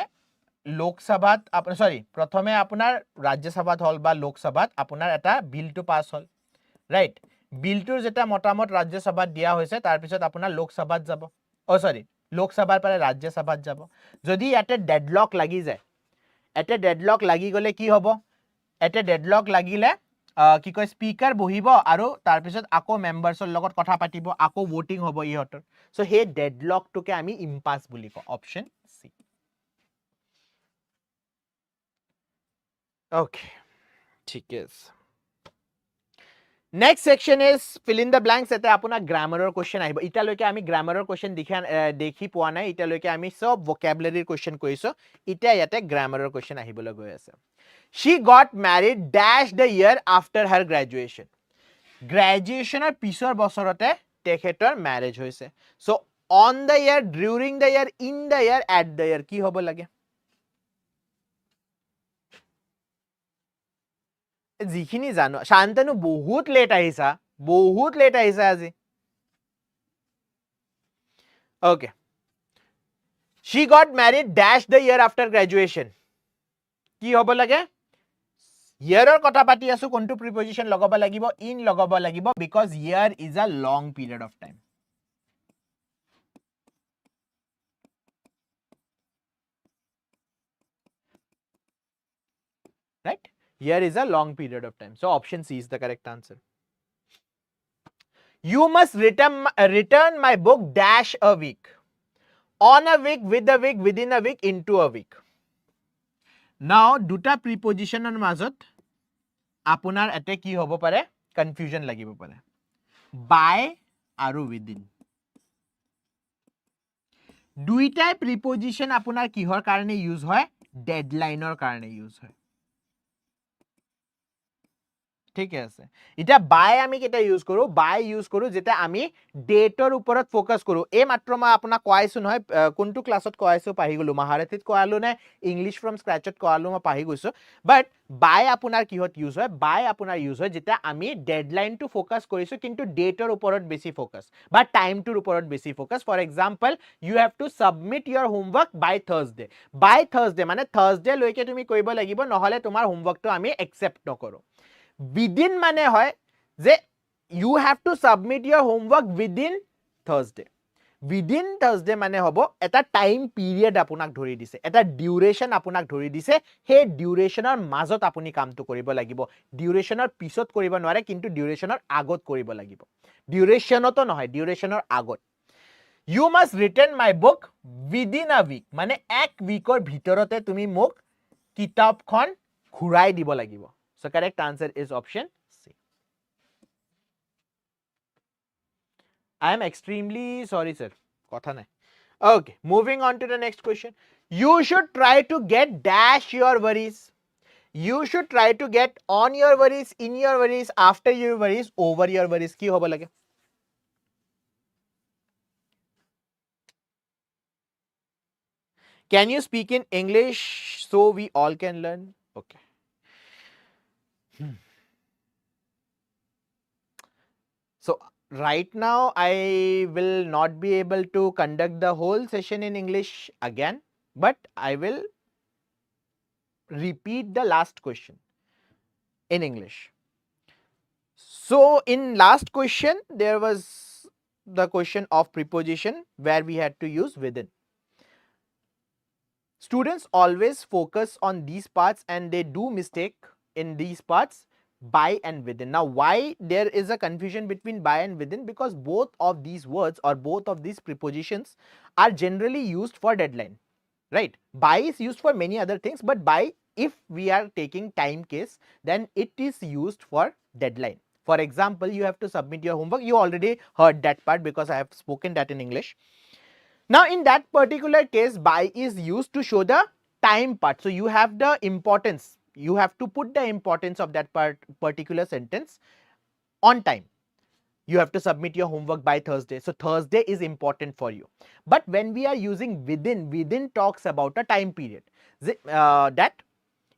লোকসভাত সৰি প্ৰথমে আপোনাৰ ৰাজ্যসভাত হল বা লোকসভাত আপোনাৰ এটা বিলটো পাছ হল ৰাইট বিলটোৰ যেটা মতামত ৰাজ্যসভাত দিয়া হৈছে তাৰ পিছত আপোনাৰ লোকসভাত যাব সৰি লোকসভাৰ পৰা ৰাজ্যসভাত যাব যদি ইয়াতে ডেডলক লাগি যায় এতে ডেডলক লাগি গলে কি হ'ব এতে ডেডলক লাগিলে কি কয় স্পিকাৰ বহিব আৰু তাৰ পিছত আকৌ মেম্বাৰছৰ লগত কথা পাতিব আকৌ ভোটিং হ'ব ইহতৰ সো হে ডেডলকটোকে আমি ইম্পাস বুলি কওঁ অপচন সি okay ঠিক আছে next section is fill in the blanks এতে আপোনাৰ গ্ৰামাৰৰ কোৱেশ্চন আহিব ইটালৈকে আমি গ্ৰামাৰৰ কোৱেশ্চন দেখি পোৱা নাই ইটালৈকে আমি সব vocabulary কোৱেশ্চন কৰিছো ইটা ইয়াতে গ্ৰামাৰৰ কোৱেশ্চন আহিবলৈ গৈ আছে she got married dash the year after her graduation graduationৰ পিছৰ বছৰতে তেখেতৰ ম্যাৰেজ হৈছে so on the year during the year in the year at the year কি হ'ব লাগে যিখিনি জানো শান্তনু বহুত লেট আহিছা আজি okay she got married dash the year after graduation কি হ'ব লাগে yearৰ কথা পাতি আছো কোনটো প্ৰিপজিশন লগাব লাগিব in লগাব লাগিব because year is a long period of time right year is a long period of time so option C is the correct answer you must return my book dash a week on a week with a week within a week into a week now দুটা প্ৰিপজিশনৰ মাজত আপোনাৰ এতে কি হ'ব পাৰে confusion লাগিব পাৰে by আৰু within দুইটাই প্ৰিপজিশন আপোনাৰ কিহৰ কাৰণে ইউজ হয় ডেডলাইনৰ কাৰণে ইউজ হয় ঠিক আছে এটা বাই আমি কেটা ইউজ কৰো বাই ইউজ কৰো যেটা আমি ডেটৰ ওপৰত ফোকাস কৰো এই মাত্ৰ মই আপোনাক কোৱাইছো নহয় কোনটো ক্লাছত কোৱাইছো পাহি গলো মহাৰাঠিত কোৱালো নে ইংলিশ ফ্ৰম স্ক্ৰ্যাচত কোৱালো মই পাহি গৈছো বাট বাই আপোনাৰ কিহত ইউজ হয় বাই আপোনাৰ ইউজ হয় যেটা আমি ডেডলাইনটো ফোকাস কৰিছো কিন্তু ডেটৰ ওপৰত বেছি ফোকাস বা টাইমটোৰ ওপৰত বেছি focus for example you have to submit your homework by Thursday মানে থাৰ্সডে লৈকে তুমি কৰিব লাগিব নহলে তোমাৰ হোমৱৰ্কটো আমি একচেপ্ট নকৰো within মানে হয় যে you have to submit your homework within Thursday মানে হ'ব এটা টাইম পিৰিয়ড আপোনাক ধৰি দিছে এটা ডিউৰেচন আপোনাক ধৰি দিছে হে ডিউৰেচনৰ মাজত আপুনি কামটো কৰিব লাগিব ডিউৰেচনৰ পিছত কৰিব নোৱাৰে কিন্তু ডিউৰেচনৰ আগত কৰিব লাগিব ডিউৰেচনতো নহয় ডিউৰেচনৰ আগত you must return my book within a week মানে এক উইকৰ ভিতৰতে তুমি মোক কিতাপখন ঘূৰাই দিব লাগিব so correct answer is option C I am extremely sorry sir kotha nai okay moving on to the next question you should try to get dash your worries you should try to get on your worries in your worries after your worries over your worries ki hobo lage Can you speak in English so we all can learn? Okay. So right now I will not be able to conduct the whole session in English again, but I will repeat the last question in English. So in last question, there was the question of preposition where we had to use within. Students always focus on these parts and they do mistake in these parts, by and within. Now why there is a confusion between by and within? Because both of these words or both of these prepositions are generally used for deadline, right? By is used for many other things, but by, if we are taking time case, then it is used for deadline. For example, you have to submit your homework. You already heard that part because I have spoken that in English. Now in that particular case, by is used to show the time part. So you have the importance. You have to put the importance of that particular sentence on time. You have to submit your homework by Thursday. So Thursday is important for you. But when we are using within, within talks about a time period. That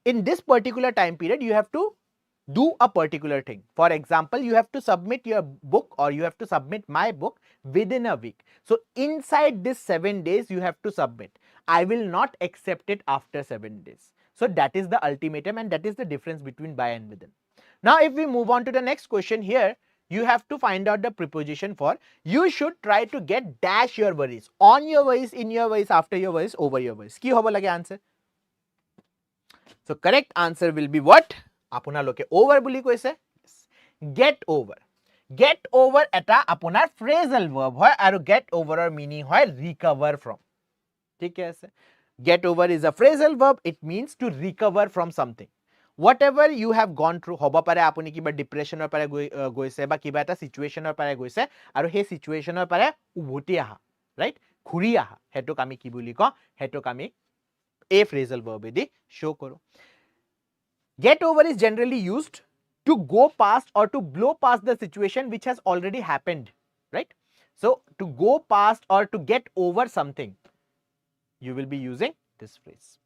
in this particular time period, you have to do a particular thing. For example, you have to submit your book or you have to submit my book within a week. So inside this 7 days, you have to submit. I will not accept it after 7 days. So that is the ultimatum and that is the difference between by and within. Now if we move on to the next question here, you have to find out the preposition for. You should try to get dash your worries, on your worries, in your worries, after your worries, over your worries. Ki hobo lage answer? So correct answer will be what? Apunaloke over buli koise? Get over. Get over eta apunar phrasal verb hoy aru get over or meaning hoy recover from. ठीक है ऐसे? Get over is a phrasal verb. It means to recover from something. Whatever you have gone through, hoba pare apuni kiba depression or pare goise ba kiba eta situation or pare goise aru he situation or pare ubhuti aha, right? Khuri aha. Heto kami ki buli ko? Heto kami a phrasal verb edi show karo. Get over is generally used to go past or to blow past the situation which has already happened, right? So to go past or to get over something, you will be using this phrase.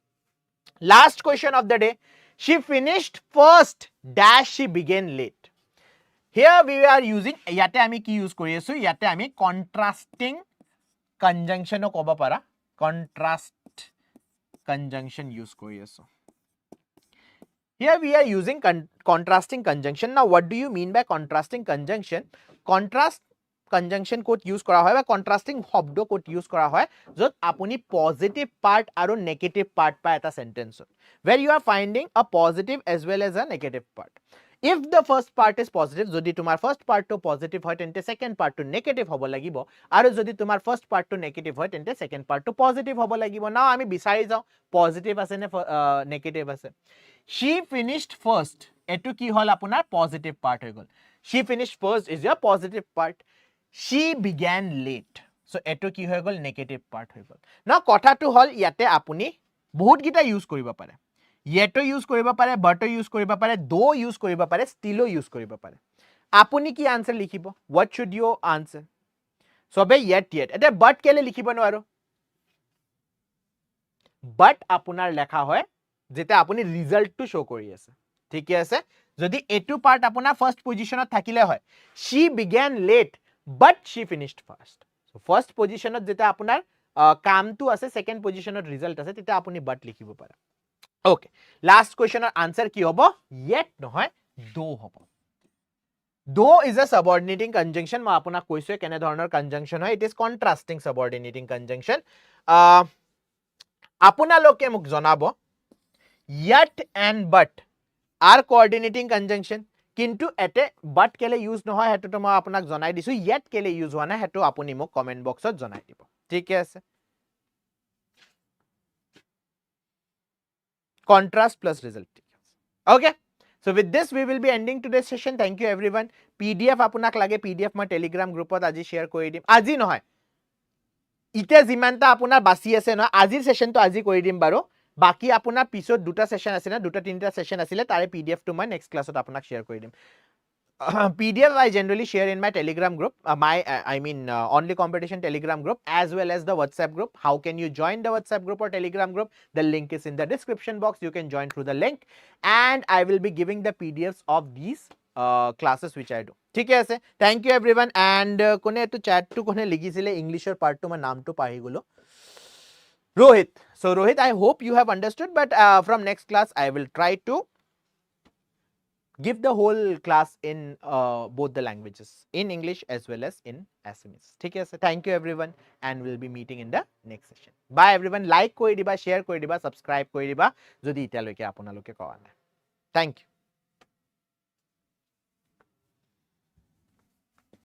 Last question of the day. She finished first dash she began late. Here we are using yate ami ki use kori asu, yate ami contrasting conjunction o koba para, contrast conjunction use kori asu. Here we are using contrasting conjunction. Now what do you mean by contrasting conjunction? Contrast conjunction code use kora hoy ba contrasting shobdo code use kora hoy jot apuni positive part aru negative part pa eta sentence where you are finding a positive as well as a negative part. If the first part is positive, jodi tumar first part to positive hoy tente second part to negative hobo lagibo, aru jodi tumar first part to negative hoy tente second part to positive hobo lagibo. Now ami bisari jao positive ase ne negative ase. She finished first. Etu ki hol apunar positive part hoy gol. She finished first is your positive part. She began late. So etu ki hoy gol negative part hoy gol. Now kotha tu hol yate apuni bahut gita use koriba pare. Yeto use koriba pare, buto use koriba pare, though use koriba pare, stilo use koriba pare. Apuni ki answer likhibo? What should your answer? So be yet. Ete but kele likhibo nwaro? But apunar lekha hoy jete apuni result to show kori ase. Thik ase? Jodi etu part apunar first position ot thakile hoy. She began late but she finished fast. So first position ot jete apunar kaam tu ase, second position ot result ase, tete apuni but likhibo para. Okay. Last question or answer ki hobo? Yet nohoy, though hobo. Though is a subordinating conjunction. Ma apuna koisu kene dhoroner conjunction hoy. It is contrasting subordinating conjunction. Apuna loke muk janabo. Yet and but are coordinating conjunction. Kintu ete but kele use nohoy hetu to ma apunak janai disu. Yet kele use hoa na hetu apuni muk comment box ot janai dibo. Thik ase? Contrast plus result. Okay. So with this we will be ending today's session. Thank you everyone. PDF apunak lage PDF ma Telegram group ot aji share kori dim. Aji nohoy. Ite jimanta apunar basi ase no ajir session to aji kori dim baro. Baki apunar pisot duta session ase na, duta tinta session asile tare PDF to ma next class ot apunak share kori dim. PDF I generally share in my Telegram group, only competition Telegram group, as well as the WhatsApp group. How can you join the WhatsApp group or Telegram group? The link is in the description box. You can join through the link, and I will be giving the PDFs of these classes which I do. ठीक है ऐसे. Thank you everyone. And कोने तो chat to कोने लिखी सिले English और part 2 में नाम तो पाही गुलो. Rohit. So Rohit, I hope you have understood, but from next class I will try to give the whole class in both the languages, in English as well as in Assamese. ठीक है. So thank you everyone, and we'll be meeting in the next session. Bye everyone. Like কৰি দিবা, share কৰি দিবা, subscribe কৰি দিবা যদি এতিয়ালৈকে আপোনালোকে কৰা নাই. Thank you.